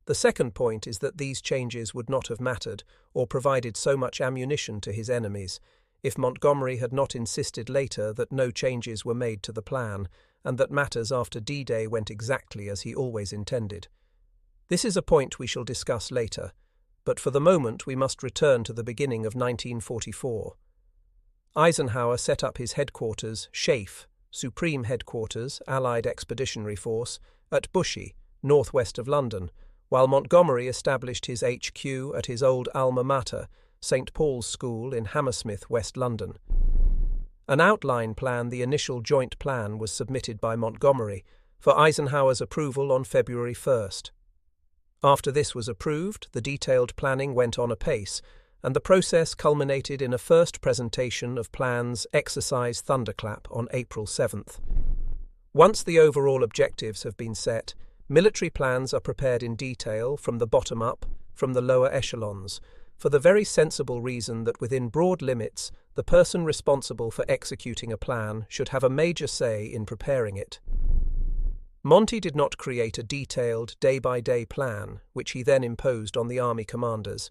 The second point is that these changes would not have mattered or provided so much ammunition to his enemies if Montgomery had not insisted later that no changes were made to the plan and that matters after D-Day went exactly as he always intended. This is a point we shall discuss later, but for the moment we must return to the beginning of 1944. Eisenhower set up his headquarters, SHAEF, Supreme Headquarters, Allied Expeditionary Force, at Bushey, northwest of London, while Montgomery established his HQ at his old alma mater, St. Paul's School in Hammersmith, West London. An outline plan, the initial joint plan, was submitted by Montgomery for Eisenhower's approval on February 1st. After this was approved, the detailed planning went on apace, and the process culminated in a first presentation of plans Exercise Thunderclap on April 7th. Once the overall objectives have been set, military plans are prepared in detail from the bottom up, from the lower echelons, for the very sensible reason that within broad limits, the person responsible for executing a plan should have a major say in preparing it. Monty did not create a detailed, day-by-day plan, which he then imposed on the Army commanders,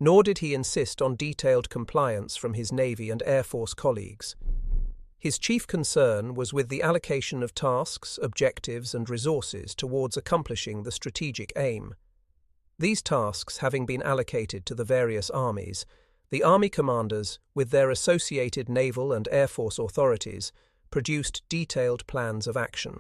nor did he insist on detailed compliance from his Navy and Air Force colleagues. His chief concern was with the allocation of tasks, objectives, and resources towards accomplishing the strategic aim. These tasks having been allocated to the various armies, the Army commanders, with their associated naval and Air Force authorities, produced detailed plans of action.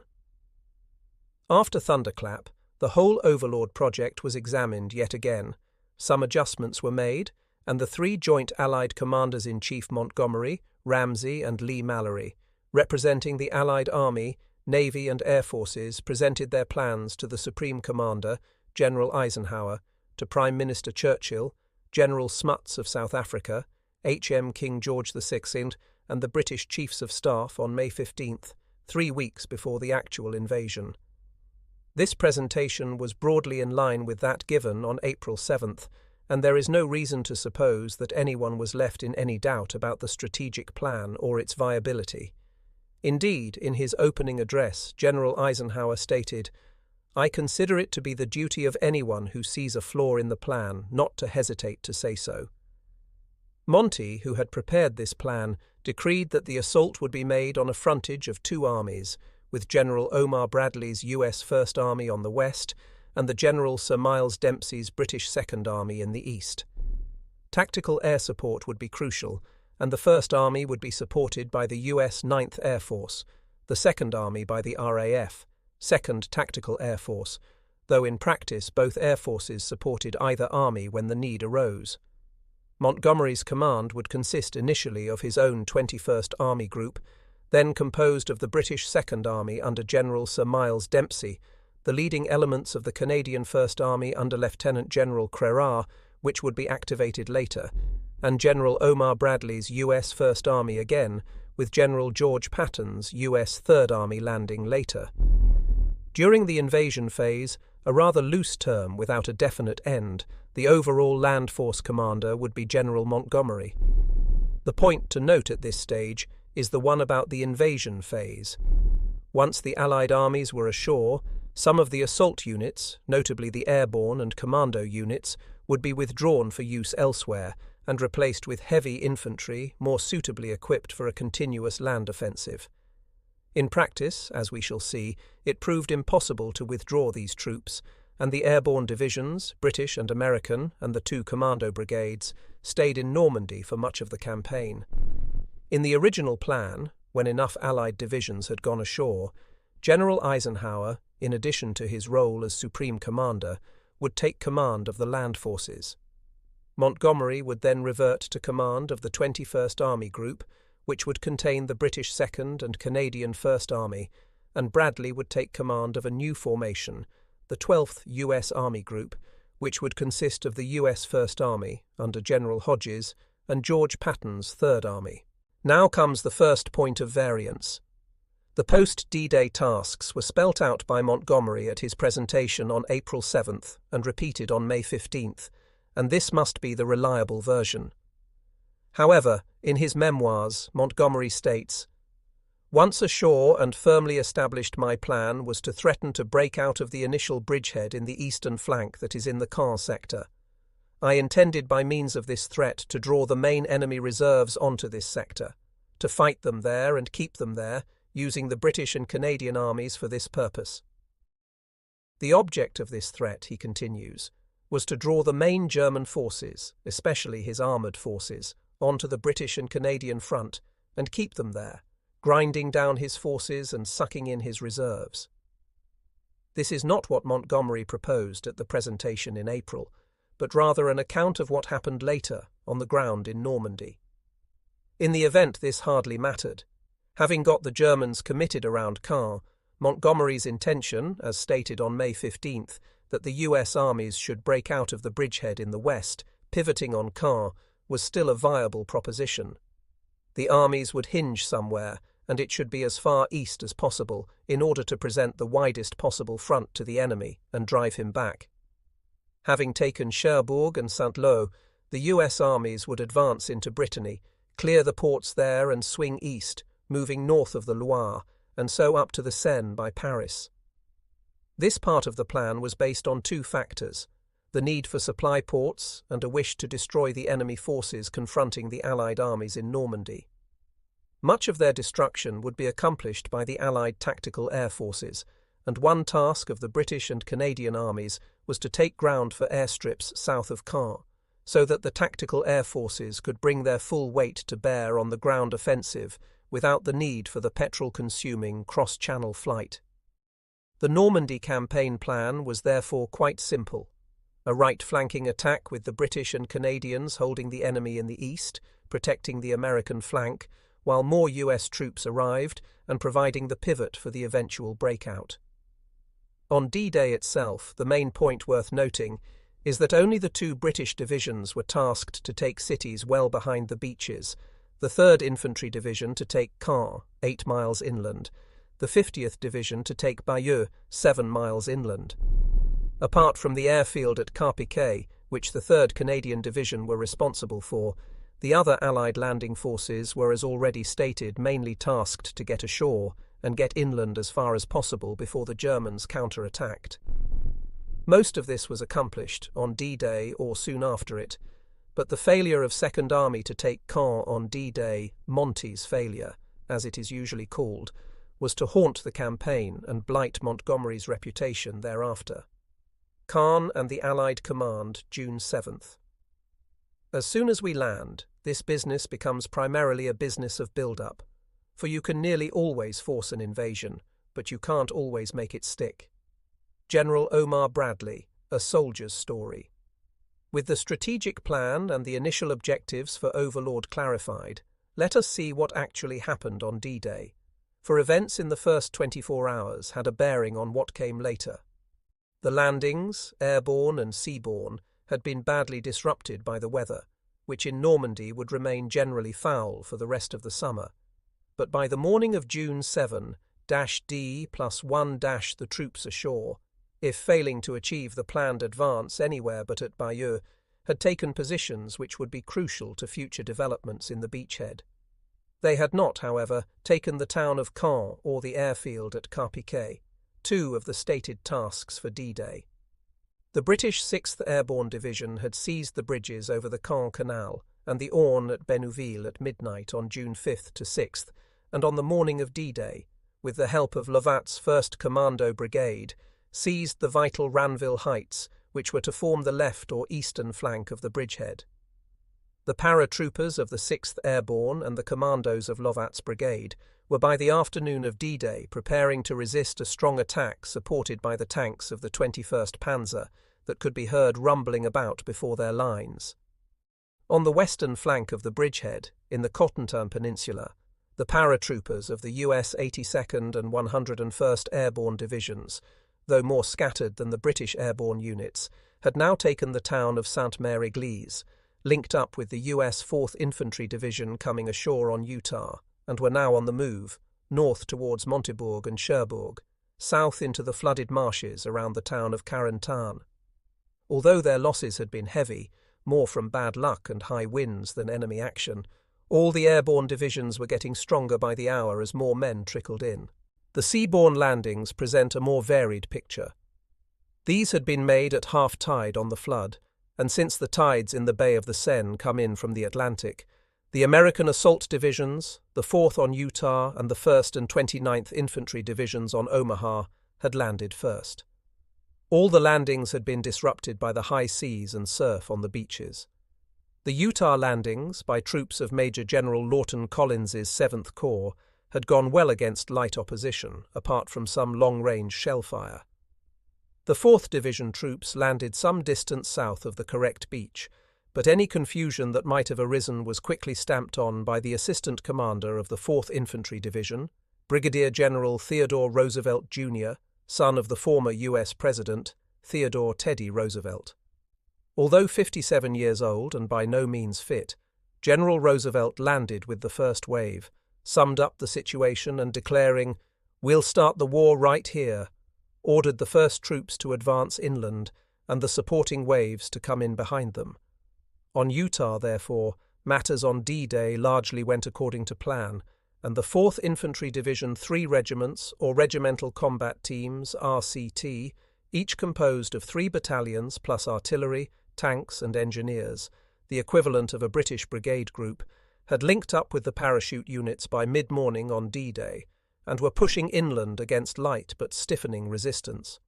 After Thunderclap, the whole Overlord project was examined yet again. Some adjustments were made, and the three joint Allied Commanders-in-Chief Montgomery, Ramsey, and Lee-Mallory, representing the Allied Army, Navy, and Air Forces, presented their plans to the Supreme Commander, General Eisenhower, to Prime Minister Churchill, General Smuts of South Africa, H.M. King George VI, and the British Chiefs of Staff on May 15th, 3 weeks before the actual invasion. This presentation was broadly in line with that given on April 7th, and there is no reason to suppose that anyone was left in any doubt about the strategic plan or its viability. Indeed, in his opening address, General Eisenhower stated, "I consider it to be the duty of anyone who sees a flaw in the plan not to hesitate to say so." Monty, who had prepared this plan, decreed that the assault would be made on a frontage of 2 armies, with General Omar Bradley's U.S. First Army on the west and the General Sir Miles Dempsey's British Second Army in the east. Tactical air support would be crucial, and the First Army would be supported by the U.S. 9th Air Force, the Second Army by the RAF, 2nd Tactical Air Force, though in practice both air forces supported either army when the need arose. Montgomery's command would consist initially of his own 21st Army Group, then composed of the British Second Army under General Sir Miles Dempsey, the leading elements of the Canadian First Army under Lieutenant General Crerar, which would be activated later, and General Omar Bradley's U.S. First Army again, with General George Patton's U.S. Third Army landing later. During the invasion phase, a rather loose term without a definite end, the overall land force commander would be General Montgomery. The point to note at this stage is the one about the invasion phase. Once the Allied armies were ashore, some of the assault units, notably the airborne and commando units, would be withdrawn for use elsewhere and replaced with heavy infantry more suitably equipped for a continuous land offensive. In practice, as we shall see, it proved impossible to withdraw these troops, and the airborne divisions, British and American, and the 2 commando brigades, stayed in Normandy for much of the campaign. In the original plan, when enough Allied divisions had gone ashore, General Eisenhower, in addition to his role as Supreme Commander, would take command of the land forces. Montgomery would then revert to command of the 21st Army Group, which would contain the British Second and Canadian First Army, and Bradley would take command of a new formation, the 12th U.S. Army Group, which would consist of the U.S. First Army, under General Hodges, and George Patton's Third Army. Now comes the first point of variance. The post-D-Day tasks were spelt out by Montgomery at his presentation on April 7th and repeated on May 15th, and this must be the reliable version. However, in his memoirs, Montgomery states, "Once ashore and firmly established, my plan was to threaten to break out of the initial bridgehead in the eastern flank that is in the Caen sector. I intended by means of this threat to draw the main enemy reserves onto this sector, to fight them there and keep them there, using the British and Canadian armies for this purpose. The object of this threat," he continues, "was to draw the main German forces, especially his armoured forces, onto the British and Canadian front and keep them there, grinding down his forces and sucking in his reserves." This is not what Montgomery proposed at the presentation in April, but rather an account of what happened later on the ground in Normandy. In the event, this hardly mattered. Having got the Germans committed around Caen, Montgomery's intention, as stated on May 15th, that the U.S. armies should break out of the bridgehead in the west, pivoting on Caen, was still a viable proposition. The armies would hinge somewhere, and it should be as far east as possible in order to present the widest possible front to the enemy and drive him back. Having taken Cherbourg and Saint-Lô, the U.S. armies would advance into Brittany, clear the ports there and swing east, moving north of the Loire, and so up to the Seine by Paris. This part of the plan was based on 2 factors: the need for supply ports and a wish to destroy the enemy forces confronting the Allied armies in Normandy. Much of their destruction would be accomplished by the Allied tactical air forces, and one task of the British and Canadian armies was to take ground for airstrips south of Caen, so that the tactical air forces could bring their full weight to bear on the ground offensive without the need for the petrol-consuming cross-channel flight. The Normandy campaign plan was therefore quite simple. A right-flanking attack with the British and Canadians holding the enemy in the east, protecting the American flank, while more US troops arrived and providing the pivot for the eventual breakout. On D-Day itself, the main point worth noting is that only the 2 British divisions were tasked to take cities well behind the beaches, the 3rd Infantry Division to take Caen, 8 miles inland, the 50th Division to take Bayeux, 7 miles inland. Apart from the airfield at Carpiquet, which the 3rd Canadian Division were responsible for, the other Allied landing forces were, as already stated, mainly tasked to get ashore and get inland as far as possible before the Germans counter-attacked. Most of this was accomplished on D-Day or soon after it, but the failure of Second Army to take Caen on D-Day, Monty's failure, as it is usually called, was to haunt the campaign and blight Montgomery's reputation thereafter. Caen and the Allied Command, June 7th. As soon as we land, this business becomes primarily a business of build-up, for you can nearly always force an invasion, but you can't always make it stick. General Omar Bradley, A Soldier's Story. With the strategic plan and the initial objectives for Overlord clarified, let us see what actually happened on D-Day, for events in the first 24 hours had a bearing on what came later. The landings, airborne and seaborne, had been badly disrupted by the weather, which in Normandy would remain generally foul for the rest of the summer. But by the morning of June 7-D+1- the troops ashore, if failing to achieve the planned advance anywhere but at Bayeux, had taken positions which would be crucial to future developments in the beachhead. They had not, however, taken the town of Caen or the airfield at Carpiquet, 2 of the stated tasks for D-Day. The British 6th Airborne Division had seized the bridges over the Caen Canal and the Orne at Bénouville at midnight on June 5th to 6th, and on the morning of D-Day, with the help of Lovat's 1st Commando Brigade, seized the vital Ranville Heights, which were to form the left or eastern flank of the bridgehead. The paratroopers of the 6th Airborne and the commandos of Lovat's brigade were by the afternoon of D-Day preparing to resist a strong attack supported by the tanks of the 21st Panzer that could be heard rumbling about before their lines. On the western flank of the bridgehead, in the Cotentin Peninsula, the paratroopers of the US 82nd and 101st Airborne Divisions, though more scattered than the British airborne units, had now taken the town of Sainte-Mère-Église, linked up with the US 4th Infantry Division coming ashore on Utah, and were now on the move, north towards Montebourg and Cherbourg, south into the flooded marshes around the town of Carentan. Although their losses had been heavy, more from bad luck and high winds than enemy action, all the airborne divisions were getting stronger by the hour as more men trickled in. The seaborne landings present a more varied picture. These had been made at half-tide on the flood, and since the tides in the Bay of the Seine come in from the Atlantic, the American assault divisions, the 4th on Utah and the 1st and 29th Infantry Divisions on Omaha, had landed first. All the landings had been disrupted by the high seas and surf on the beaches. The Utah landings, by troops of Major General Lawton Collins's 7th Corps, had gone well against light opposition, apart from some long-range shell fire. The 4th Division troops landed some distance south of the correct beach, but any confusion that might have arisen was quickly stamped on by the Assistant Commander of the 4th Infantry Division, Brigadier General Theodore Roosevelt, Jr., son of the former U.S. President, Theodore Teddy Roosevelt. Although 57 years old and by no means fit, General Roosevelt landed with the first wave, summed up the situation and declaring, "We'll start the war right here," ordered the first troops to advance inland and the supporting waves to come in behind them. On Utah, therefore, matters on D-Day largely went according to plan, and the 4th Infantry Division 3 regiments, or Regimental Combat Teams, RCT, each composed of 3 battalions plus artillery, tanks and engineers, the equivalent of a British brigade group, had linked up with the parachute units by mid-morning on D-Day, and were pushing inland against light but stiffening resistance.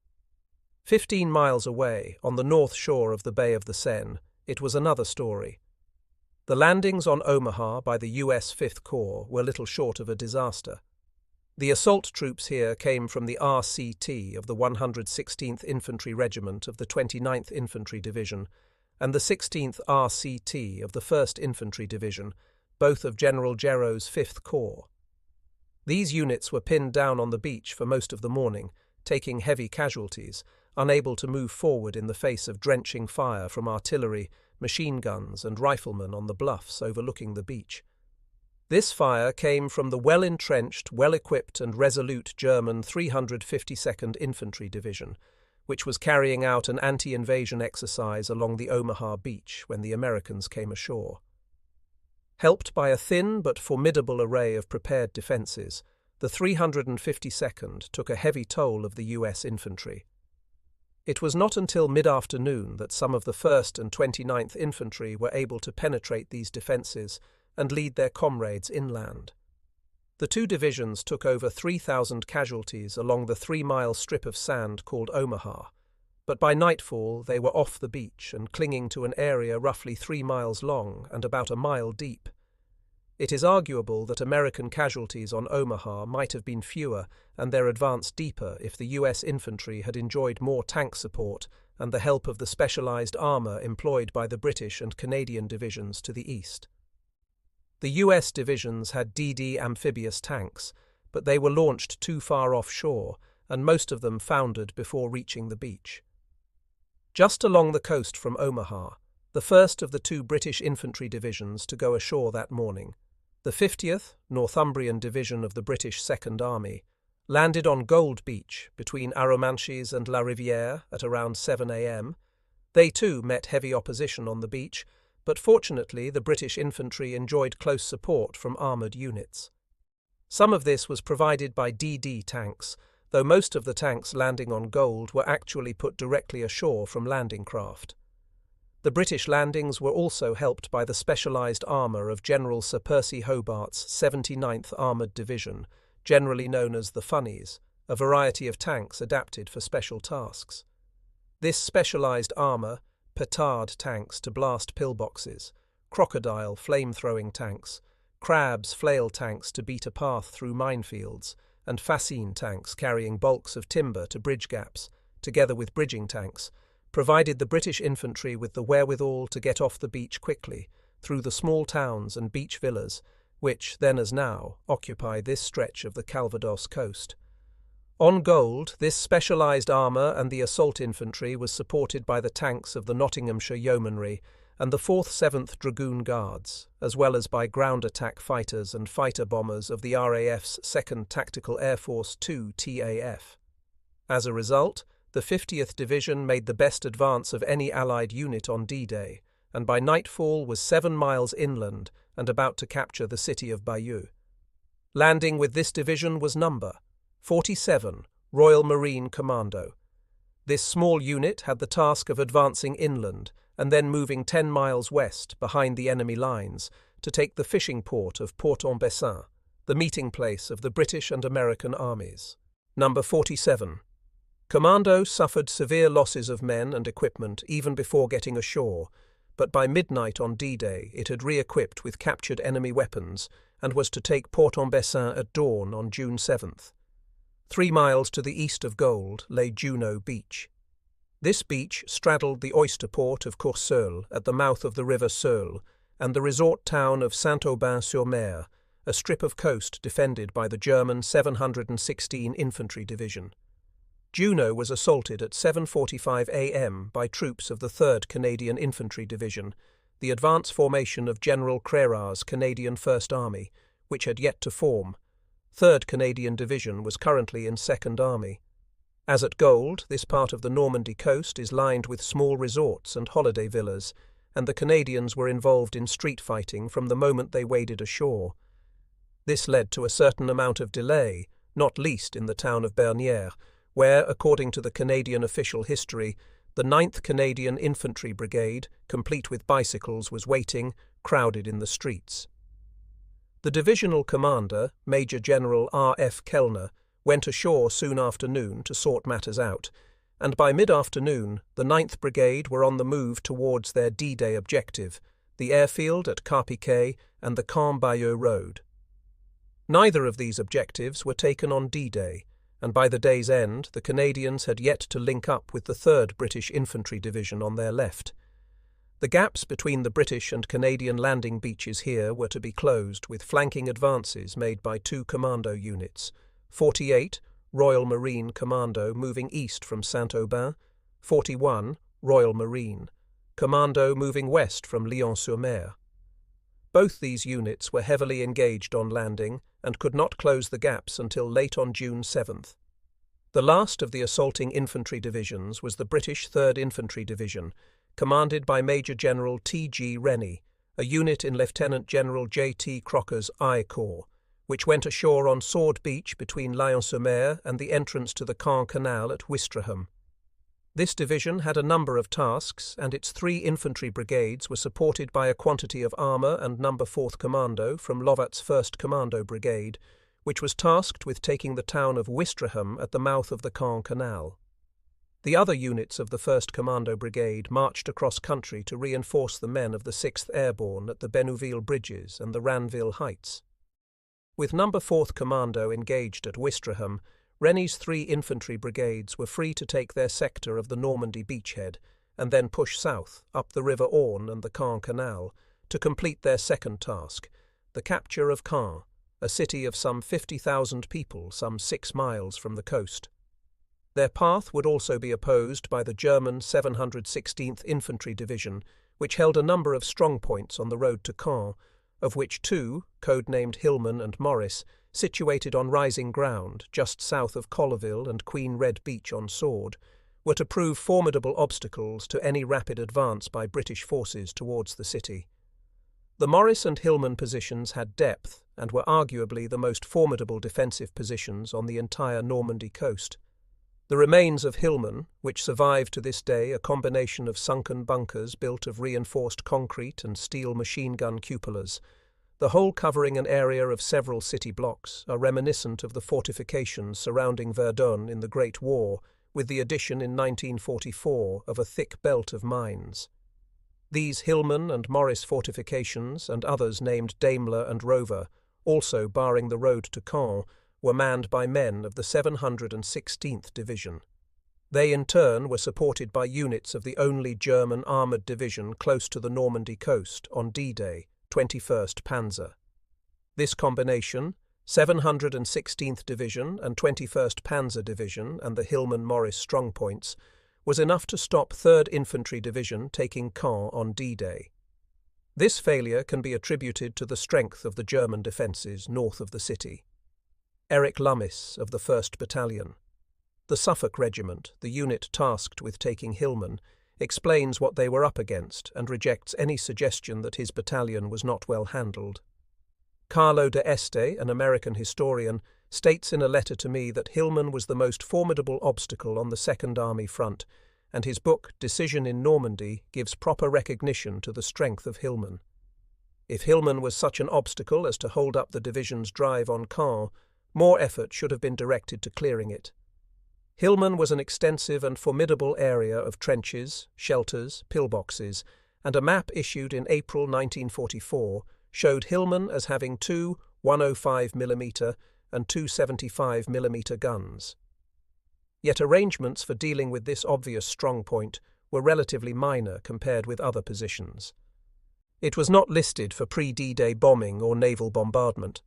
15 miles away, on the north shore of the Bay of the Seine, it was another story. The landings on Omaha by the US 5th Corps were little short of a disaster. The assault troops here came from the RCT of the 116th Infantry Regiment of the 29th Infantry Division and the 16th RCT of the 1st Infantry Division, both of General Gero's 5th Corps. These units were pinned down on the beach for most of the morning, taking heavy casualties, unable to move forward in the face of drenching fire from artillery, machine guns and riflemen on the bluffs overlooking the beach. This fire came from the well-entrenched, well-equipped and resolute German 352nd Infantry Division, which was carrying out an anti-invasion exercise along the Omaha beach when the Americans came ashore. Helped by a thin but formidable array of prepared defences, the 352nd took a heavy toll of the US infantry. It was not until mid-afternoon that some of the 1st and 29th Infantry were able to penetrate these defences and lead their comrades inland. The two divisions took over 3,000 casualties along the 3-mile strip of sand called Omaha, but by nightfall they were off the beach and clinging to an area roughly 3 miles long and about a mile deep. It is arguable that American casualties on Omaha might have been fewer and their advance deeper if the US infantry had enjoyed more tank support and the help of the specialized armor employed by the British and Canadian divisions to the east. The US divisions had DD amphibious tanks, but they were launched too far offshore, and most of them foundered before reaching the beach. Just along the coast from Omaha, the first of the two British infantry divisions to go ashore that morning, the 50th Northumbrian Division of the British Second Army, landed on Gold Beach between Arromanches and La Rivière at around 7 a.m. They too met heavy opposition on the beach, but fortunately the British infantry enjoyed close support from armoured units. Some of this was provided by DD tanks, though most of the tanks landing on Gold were actually put directly ashore from landing craft. The British landings were also helped by the specialised armour of General Sir Percy Hobart's 79th Armoured Division, generally known as the Funnies, a variety of tanks adapted for special tasks. This specialised armour, petard tanks to blast pillboxes, crocodile flame-throwing tanks, crabs flail tanks to beat a path through minefields, and fascine tanks carrying bulks of timber to bridge gaps, together with bridging tanks, provided the British infantry with the wherewithal to get off the beach quickly, through the small towns and beach villas, which, then as now, occupy this stretch of the Calvados coast. On Gold, this specialised armour and the assault infantry was supported by the tanks of the Nottinghamshire Yeomanry and the 4th 7th Dragoon Guards, as well as by ground attack fighters and fighter bombers of the RAF's 2nd Tactical Air Force 2 TAF. As a result, the 50th Division made the best advance of any Allied unit on D-Day, and by nightfall was 7 miles inland and about to capture the city of Bayeux. Landing with this division was No. 47 Royal Marine Commando. This small unit had the task of advancing inland and then moving 10 miles west behind the enemy lines to take the fishing port of Port-en-Bessin, the meeting place of the British and American armies. No. 47. Commando suffered severe losses of men and equipment even before getting ashore, but by midnight on D-Day it had re-equipped with captured enemy weapons and was to take Port-en-Bessin at dawn on June 7th. 3 miles to the east of Gold lay Juno Beach. This beach straddled the oyster port of Courseulles at the mouth of the river Seulles and the resort town of Saint-Aubin-sur-Mer, a strip of coast defended by the German 716 Infantry Division. Juno was assaulted at 7:45 a.m. by troops of the 3rd Canadian Infantry Division, the advance formation of General Crérar's Canadian First Army, which had yet to form. 3rd Canadian Division was currently in 2nd Army. As at Gold, this part of the Normandy coast is lined with small resorts and holiday villas, and the Canadians were involved in street fighting from the moment they waded ashore. This led to a certain amount of delay, not least in the town of Bernières, where, according to the Canadian official history, the 9th Canadian Infantry Brigade, complete with bicycles, was waiting, crowded in the streets. The divisional commander, Major General R.F. Kellner, went ashore soon after noon to sort matters out, and by mid-afternoon the 9th Brigade were on the move towards their D-Day objective, the airfield at Carpiquet and the Camp Bayeux Road. Neither of these objectives were taken on D-Day, and by the day's end the Canadians had yet to link up with the 3rd British Infantry Division on their left. The gaps between the British and Canadian landing beaches here were to be closed with flanking advances made by 2 commando units, 48 Royal Marine Commando moving east from Saint-Aubin, 41 Royal Marine Commando moving west from Lyon-sur-Mer. Both these units were heavily engaged on landing and could not close the gaps until late on June 7th. The last of the assaulting infantry divisions was the British 3rd Infantry Division, commanded by Major General T.G. Rennie, a unit in Lieutenant General J.T. Crocker's I Corps, which went ashore on Sword Beach between Lyon-sur-Mer and the entrance to the Caen Canal at Ouistreham. This division had a number of tasks, and its 3 infantry brigades were supported by a quantity of armour and No. 4th Commando from Lovat's 1st Commando Brigade, which was tasked with taking the town of Ouistreham at the mouth of the Caen Canal. The other units of the 1st Commando Brigade marched across country to reinforce the men of the 6th Airborne at the Bénouville Bridges and the Ranville Heights. With No. 4th Commando engaged at Ouistreham, Rennie's 3 infantry brigades were free to take their sector of the Normandy beachhead and then push south, up the River Orne and the Caen Canal, to complete their second task, the capture of Caen, a city of some 50,000 people some 6 miles from the coast. Their path would also be opposed by the German 716th Infantry Division, which held a number of strongpoints on the road to Caen, of which 2, codenamed Hillman and Morris, situated on rising ground just south of Colleville and Queen Red Beach on Sword, were to prove formidable obstacles to any rapid advance by British forces towards the city. The Morris and Hillman positions had depth and were arguably the most formidable defensive positions on the entire Normandy coast. The remains of Hillman, which survive to this day a combination of sunken bunkers built of reinforced concrete and steel machine gun cupolas, the whole covering an area of several city blocks, are reminiscent of the fortifications surrounding Verdun in the Great War, with the addition in 1944 of a thick belt of mines. These Hillman and Morris fortifications, and others named Daimler and Rover, also barring the road to Caen, were manned by men of the 716th Division. They in turn were supported by units of the only German armoured division close to the Normandy coast on D-Day, 21st Panzer. This combination, 716th Division and 21st Panzer Division and the Hillman-Morris strongpoints, was enough to stop 3rd Infantry Division taking Caen on D-Day. This failure can be attributed to the strength of the German defences north of the city. Eric Lummis of the 1st Battalion, the Suffolk Regiment, the unit tasked with taking Hillman, explains what they were up against and rejects any suggestion that his battalion was not well handled. Carlo de Este, an American historian, states in a letter to me that Hillman was the most formidable obstacle on the Second Army front, and his book Decision in Normandy gives proper recognition to the strength of Hillman. If Hillman was such an obstacle as to hold up the division's drive on Caen, more effort should have been directed to clearing it. Hillman was an extensive and formidable area of trenches, shelters, pillboxes, and a map issued in April 1944 showed Hillman as having 2 105mm and 2 75mm guns. Yet arrangements for dealing with this obvious strong point were relatively minor compared with other positions. It was not listed for pre-D-Day bombing or naval bombardment.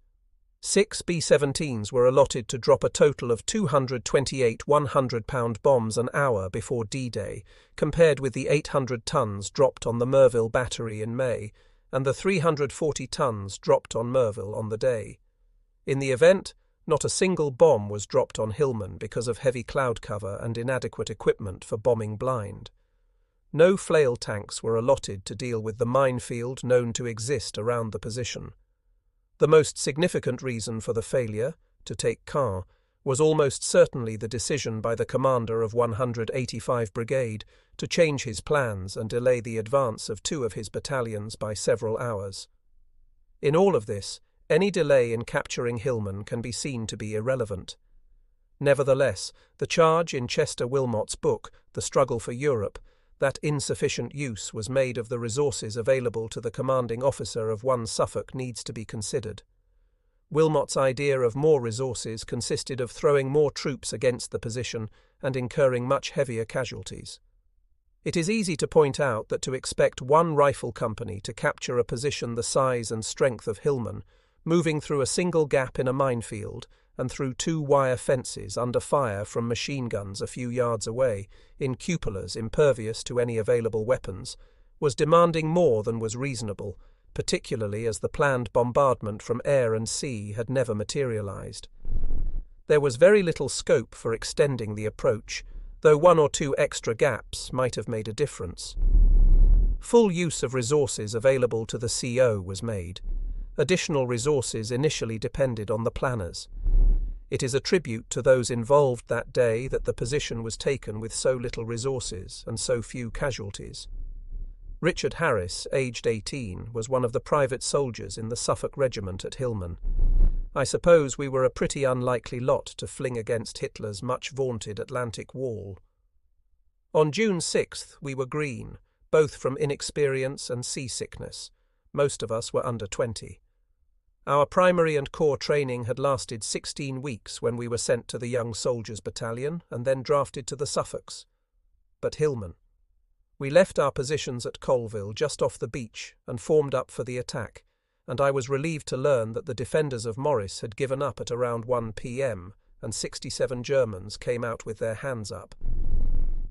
6 B-17s were allotted to drop a total of 228 100-pound bombs an hour before D-Day, compared with the 800 tons dropped on the Merville Battery in May, and the 340 tons dropped on Merville on the day. In the event, not a single bomb was dropped on Hillman because of heavy cloud cover and inadequate equipment for bombing blind. No flail tanks were allotted to deal with the minefield known to exist around the position. The most significant reason for the failure, to take Caen, was almost certainly the decision by the commander of 185 Brigade to change his plans and delay the advance of 2 of his battalions by several hours. In all of this, any delay in capturing Hillman can be seen to be irrelevant. Nevertheless, the charge in Chester Wilmot's book, The Struggle for Europe, that insufficient use was made of the resources available to the commanding officer of 1 Suffolk needs to be considered. Wilmot's idea of more resources consisted of throwing more troops against the position and incurring much heavier casualties. It is easy to point out that to expect one rifle company to capture a position the size and strength of Hillman, moving through a single gap in a minefield and through 2 wire fences under fire from machine guns a few yards away, in cupolas impervious to any available weapons, was demanding more than was reasonable, particularly as the planned bombardment from air and sea had never materialized. There was very little scope for extending the approach, though 1 or 2 extra gaps might have made a difference. Full use of resources available to the CO was made. Additional resources initially depended on the planners. It is a tribute to those involved that day that the position was taken with so little resources and so few casualties. Richard Harris, aged 18, was one of the private soldiers in the Suffolk Regiment at Hillman. I suppose we were a pretty unlikely lot to fling against Hitler's much-vaunted Atlantic Wall. On June 6th we were green, both from inexperience and seasickness. Most of us were under 20. Our primary and corps training had lasted 16 weeks when we were sent to the Young Soldiers Battalion and then drafted to the Suffolks. But Hillman. We left our positions at Colville just off the beach and formed up for the attack, and I was relieved to learn that the defenders of Morris had given up at around 1 p.m. and 67 Germans came out with their hands up.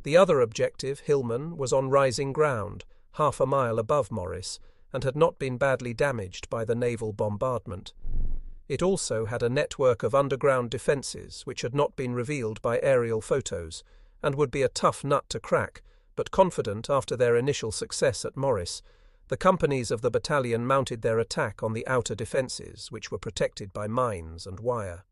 The other objective, Hillman, was on rising ground, half a mile above Morris, and had not been badly damaged by the naval bombardment. It also had a network of underground defences which had not been revealed by aerial photos, and would be a tough nut to crack, but confident after their initial success at Morris, the companies of the battalion mounted their attack on the outer defences, which were protected by mines and wire.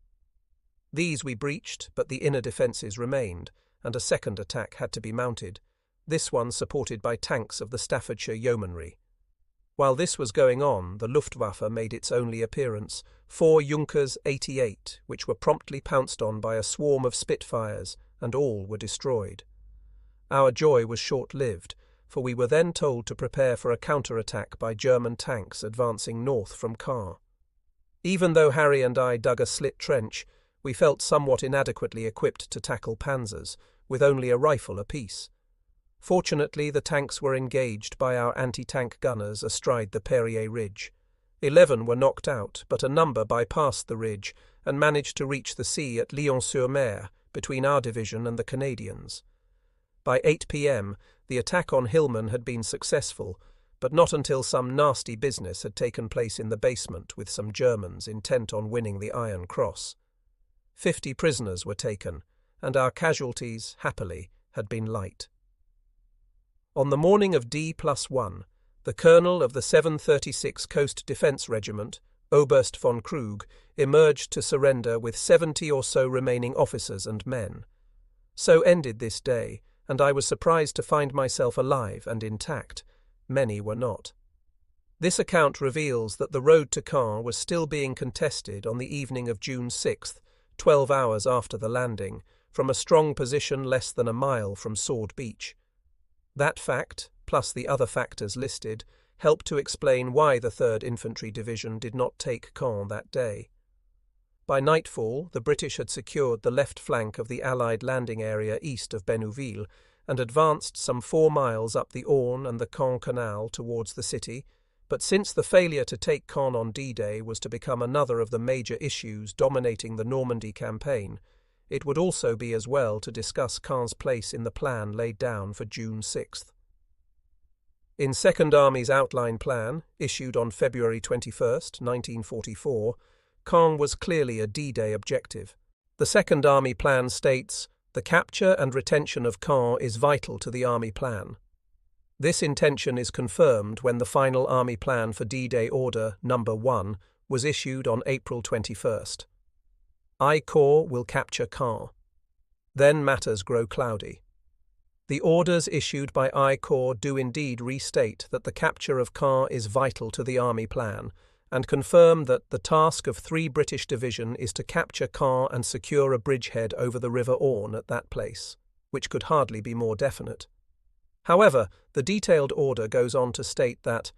These we breached, but the inner defences remained, and a second attack had to be mounted, this one supported by tanks of the Staffordshire Yeomanry. While this was going on, the Luftwaffe made its only appearance, 4 Junkers 88, which were promptly pounced on by a swarm of Spitfires, and all were destroyed. Our joy was short-lived, for we were then told to prepare for a counter-attack by German tanks advancing north from Caen. Even though Harry and I dug a slit trench, we felt somewhat inadequately equipped to tackle panzers, with only a rifle apiece. Fortunately, the tanks were engaged by our anti-tank gunners astride the Perrier Ridge. 11 were knocked out, but a number bypassed the ridge and managed to reach the sea at Lyons-sur-Mer, between our division and the Canadians. By 8 p.m., the attack on Hillman had been successful, but not until some nasty business had taken place in the basement with some Germans intent on winning the Iron Cross. 50 prisoners were taken, and our casualties, happily, had been light. On the morning of D+1, the colonel of the 736 Coast Defence Regiment, Oberst von Krug, emerged to surrender with 70 or so remaining officers and men. So ended this day, and I was surprised to find myself alive and intact. Many were not. This account reveals that the road to Caen was still being contested on the evening of June 6th, 12 hours after the landing, from a strong position less than a mile from Sword Beach. That fact, plus the other factors listed, helped to explain why the 3rd Infantry Division did not take Caen that day. By nightfall, the British had secured the left flank of the Allied landing area east of Bénouville and advanced some 4 miles up the Orne and the Caen Canal towards the city, but since the failure to take Caen on D-Day was to become another of the major issues dominating the Normandy campaign, it would also be as well to discuss Caen's place in the plan laid down for June 6th. In Second Army's outline plan, issued on February 21, 1944, Caen was clearly a D-Day objective. The Second Army plan states, "The capture and retention of Caen is vital to the Army plan." This intention is confirmed when the final Army plan for D-Day Order No. 1 was issued on April 21. I Corps will capture Caen. Then matters grow cloudy. The orders issued by I Corps do indeed restate that the capture of Caen is vital to the Army plan, and confirm that the task of 3 British Division is to capture Caen and secure a bridgehead over the River Orne at that place, which could hardly be more definite. However, the detailed order goes on to state that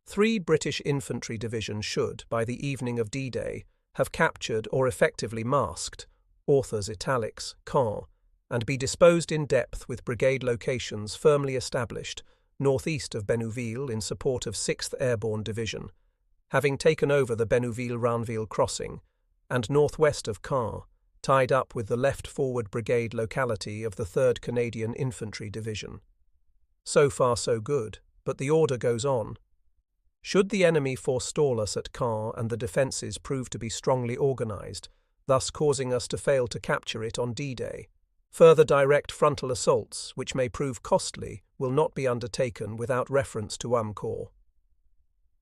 3 British Infantry Divisions should, by the evening of D-Day, have captured or effectively masked, authors italics, Caen, and be disposed in depth with brigade locations firmly established northeast of Bénouville in support of 6th Airborne Division, having taken over the Bénouville-Ranville crossing, and northwest of Caen, tied up with the left forward brigade locality of the 3rd Canadian Infantry Division. So far so good, but the order goes on. Should the enemy forestall us at Caen and the defences prove to be strongly organised, thus causing us to fail to capture it on D-Day, further direct frontal assaults, which may prove costly, will not be undertaken without reference to Corps.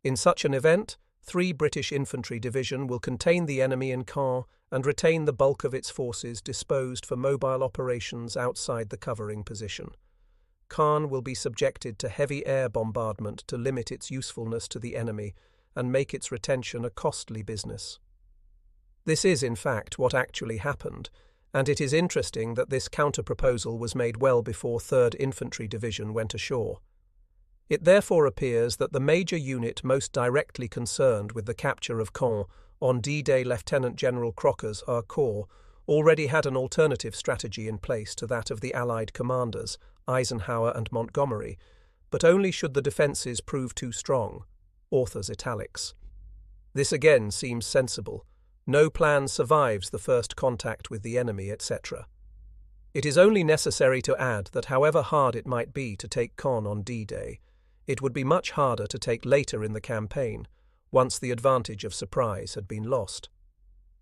In such an event, 3 British Infantry Division will contain the enemy in Caen and retain the bulk of its forces disposed for mobile operations outside the covering position. Caen will be subjected to heavy air bombardment to limit its usefulness to the enemy and make its retention a costly business. This is, in fact, what actually happened, and it is interesting that this counter-proposal was made well before 3rd Infantry Division went ashore. It therefore appears that the major unit most directly concerned with the capture of Caen on D-Day, Lieutenant General Crocker's corps, already had an alternative strategy in place to that of the Allied commanders, Eisenhower and Montgomery, but only should the defences prove too strong, authors italics. This again seems sensible. No plan survives the first contact with the enemy, etc. It is only necessary to add that however hard it might be to take Caen on D-Day, it would be much harder to take later in the campaign, once the advantage of surprise had been lost.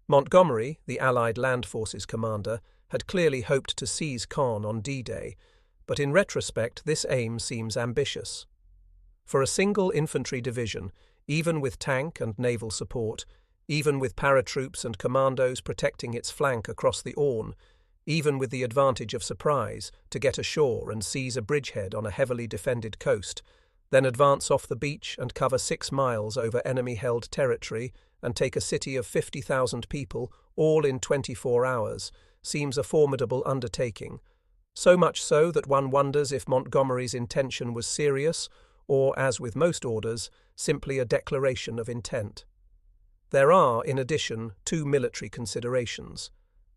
Montgomery, the Allied Land Forces commander, had clearly hoped to seize Caen on D-Day, but in retrospect this aim seems ambitious. For a single infantry division, even with tank and naval support, even with paratroops and commandos protecting its flank across the Orne, even with the advantage of surprise, to get ashore and seize a bridgehead on a heavily defended coast, then advance off the beach and cover 6 miles over enemy-held territory and take a city of 50,000 people, all in 24 hours, seems a formidable undertaking, so much so that one wonders if Montgomery's intention was serious or, as with most orders, simply a declaration of intent. There are, in addition, 2 military considerations.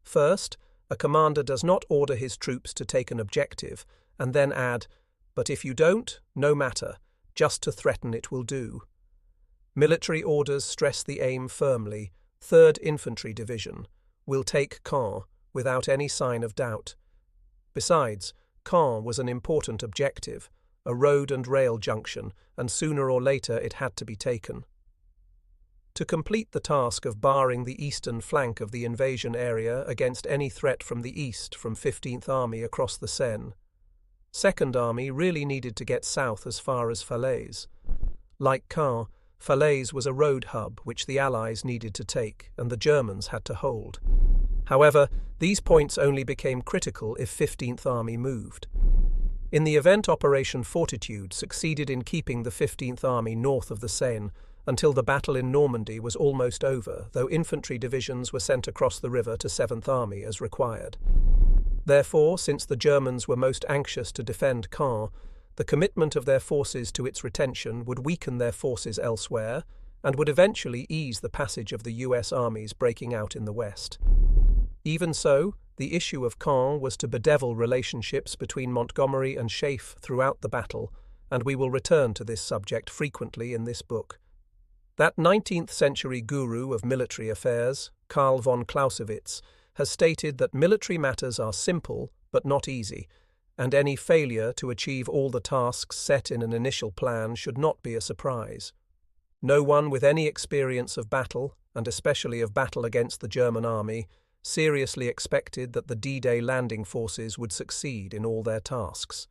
First, a commander does not order his troops to take an objective and then add, "But if you don't, no matter, just to threaten it will do." Military orders stress the aim firmly. 3rd Infantry Division will take Caen without any sign of doubt. Besides, Caen was an important objective, a road and rail junction, and sooner or later it had to be taken. To complete the task of barring the eastern flank of the invasion area against any threat from the east from 15th Army across the Seine, 2nd Army really needed to get south as far as Falaise. Like Caen, Falaise was a road hub which the Allies needed to take and the Germans had to hold. However, these points only became critical if 15th Army moved. In the event, Operation Fortitude succeeded in keeping the 15th Army north of the Seine until the battle in Normandy was almost over, though infantry divisions were sent across the river to 7th Army as required. Therefore, since the Germans were most anxious to defend Caen, the commitment of their forces to its retention would weaken their forces elsewhere and would eventually ease the passage of the US armies breaking out in the west. Even so, the issue of Caen was to bedevil relationships between Montgomery and Schaeff throughout the battle, and we will return to this subject frequently in this book. That 19th-century guru of military affairs, Karl von Clausewitz, has stated that military matters are simple but not easy, and any failure to achieve all the tasks set in an initial plan should not be a surprise. No one with any experience of battle, and especially of battle against the German army, seriously expected that the D-Day landing forces would succeed in all their tasks.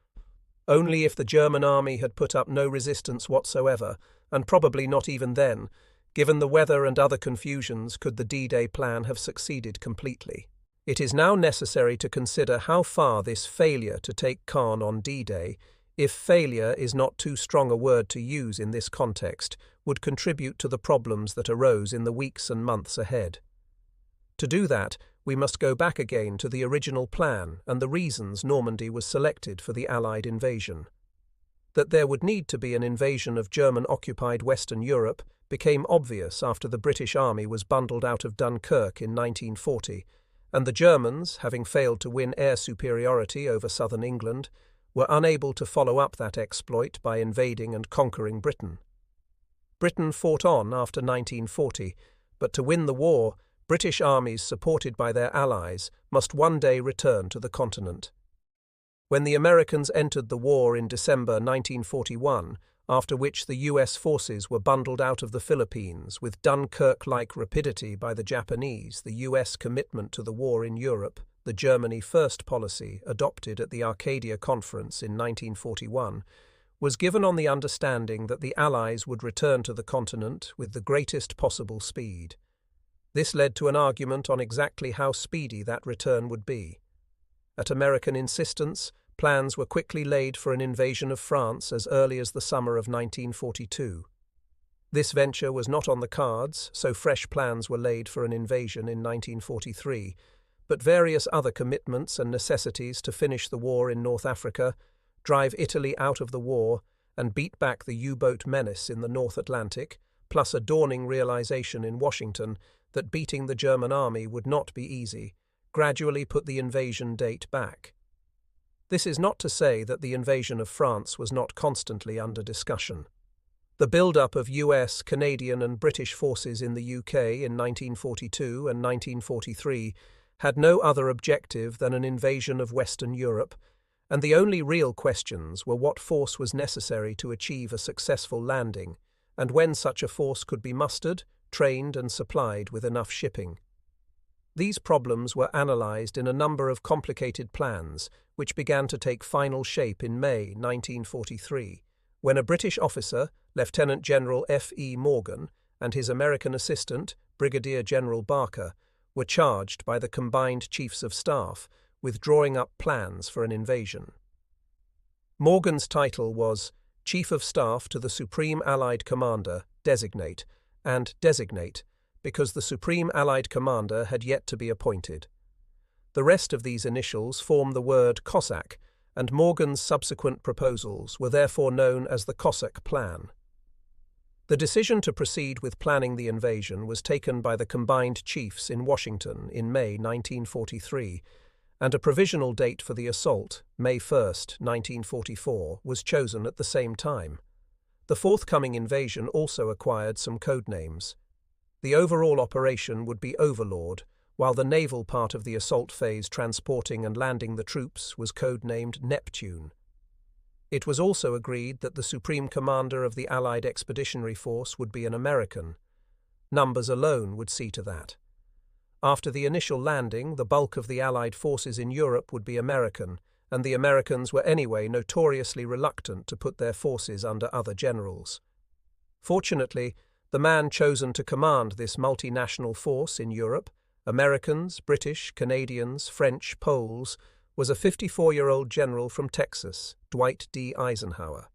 Only if the German army had put up no resistance whatsoever, and probably not even then, given the weather and other confusions, could the D-Day plan have succeeded completely. It is now necessary to consider how far this failure to take Caen on D-Day, if failure is not too strong a word to use in this context, would contribute to the problems that arose in the weeks and months ahead. To do that, we must go back again to the original plan and the reasons Normandy was selected for the Allied invasion. That there would need to be an invasion of German-occupied Western Europe became obvious after the British Army was bundled out of Dunkirk in 1940, and the Germans, having failed to win air superiority over southern England, were unable to follow up that exploit by invading and conquering Britain. Britain fought on after 1940, but to win the war, British armies supported by their allies must one day return to the continent. When the Americans entered the war in December 1941, after which the US forces were bundled out of the Philippines with Dunkirk-like rapidity by the Japanese, the US commitment to the war in Europe, the Germany First policy adopted at the Arcadia Conference in 1941, was given on the understanding that the Allies would return to the continent with the greatest possible speed. This led to an argument on exactly how speedy that return would be. At American insistence, plans were quickly laid for an invasion of France as early as the summer of 1942. This venture was not on the cards, so fresh plans were laid for an invasion in 1943, but various other commitments and necessities to finish the war in North Africa, drive Italy out of the war, and beat back the U-boat menace in the North Atlantic, plus a dawning realization in Washington that beating the German army would not be easy, gradually put the invasion date back. This is not to say that the invasion of France was not constantly under discussion. The build-up of US, Canadian and British forces in the UK in 1942 and 1943 had no other objective than an invasion of Western Europe, and the only real questions were what force was necessary to achieve a successful landing, and when such a force could be mustered, trained and supplied with enough shipping. These problems were analysed in a number of complicated plans, which began to take final shape in May 1943, when a British officer, Lieutenant General F.E. Morgan, and his American assistant, Brigadier General Barker, were charged by the combined Chiefs of Staff with drawing up plans for an invasion. Morgan's title was Chief of Staff to the Supreme Allied Commander, Designate, and Designate, because the Supreme Allied Commander had yet to be appointed. The rest of these initials form the word Cossack, and Morgan's subsequent proposals were therefore known as the Cossack Plan. The decision to proceed with planning the invasion was taken by the combined chiefs in Washington in May 1943, and a provisional date for the assault, May 1, 1944, was chosen at the same time. The forthcoming invasion also acquired some code names. The overall operation would be Overlord, while the naval part of the assault phase transporting and landing the troops was codenamed Neptune. It was also agreed that the Supreme Commander of the Allied Expeditionary Force would be an American. Numbers alone would see to that. After the initial landing, the bulk of the Allied forces in Europe would be American, and the Americans were anyway notoriously reluctant to put their forces under other generals. Fortunately, the man chosen to command this multinational force in Europe, Americans, British, Canadians, French, Poles, was a 54-year-old general from Texas, Dwight D. Eisenhower.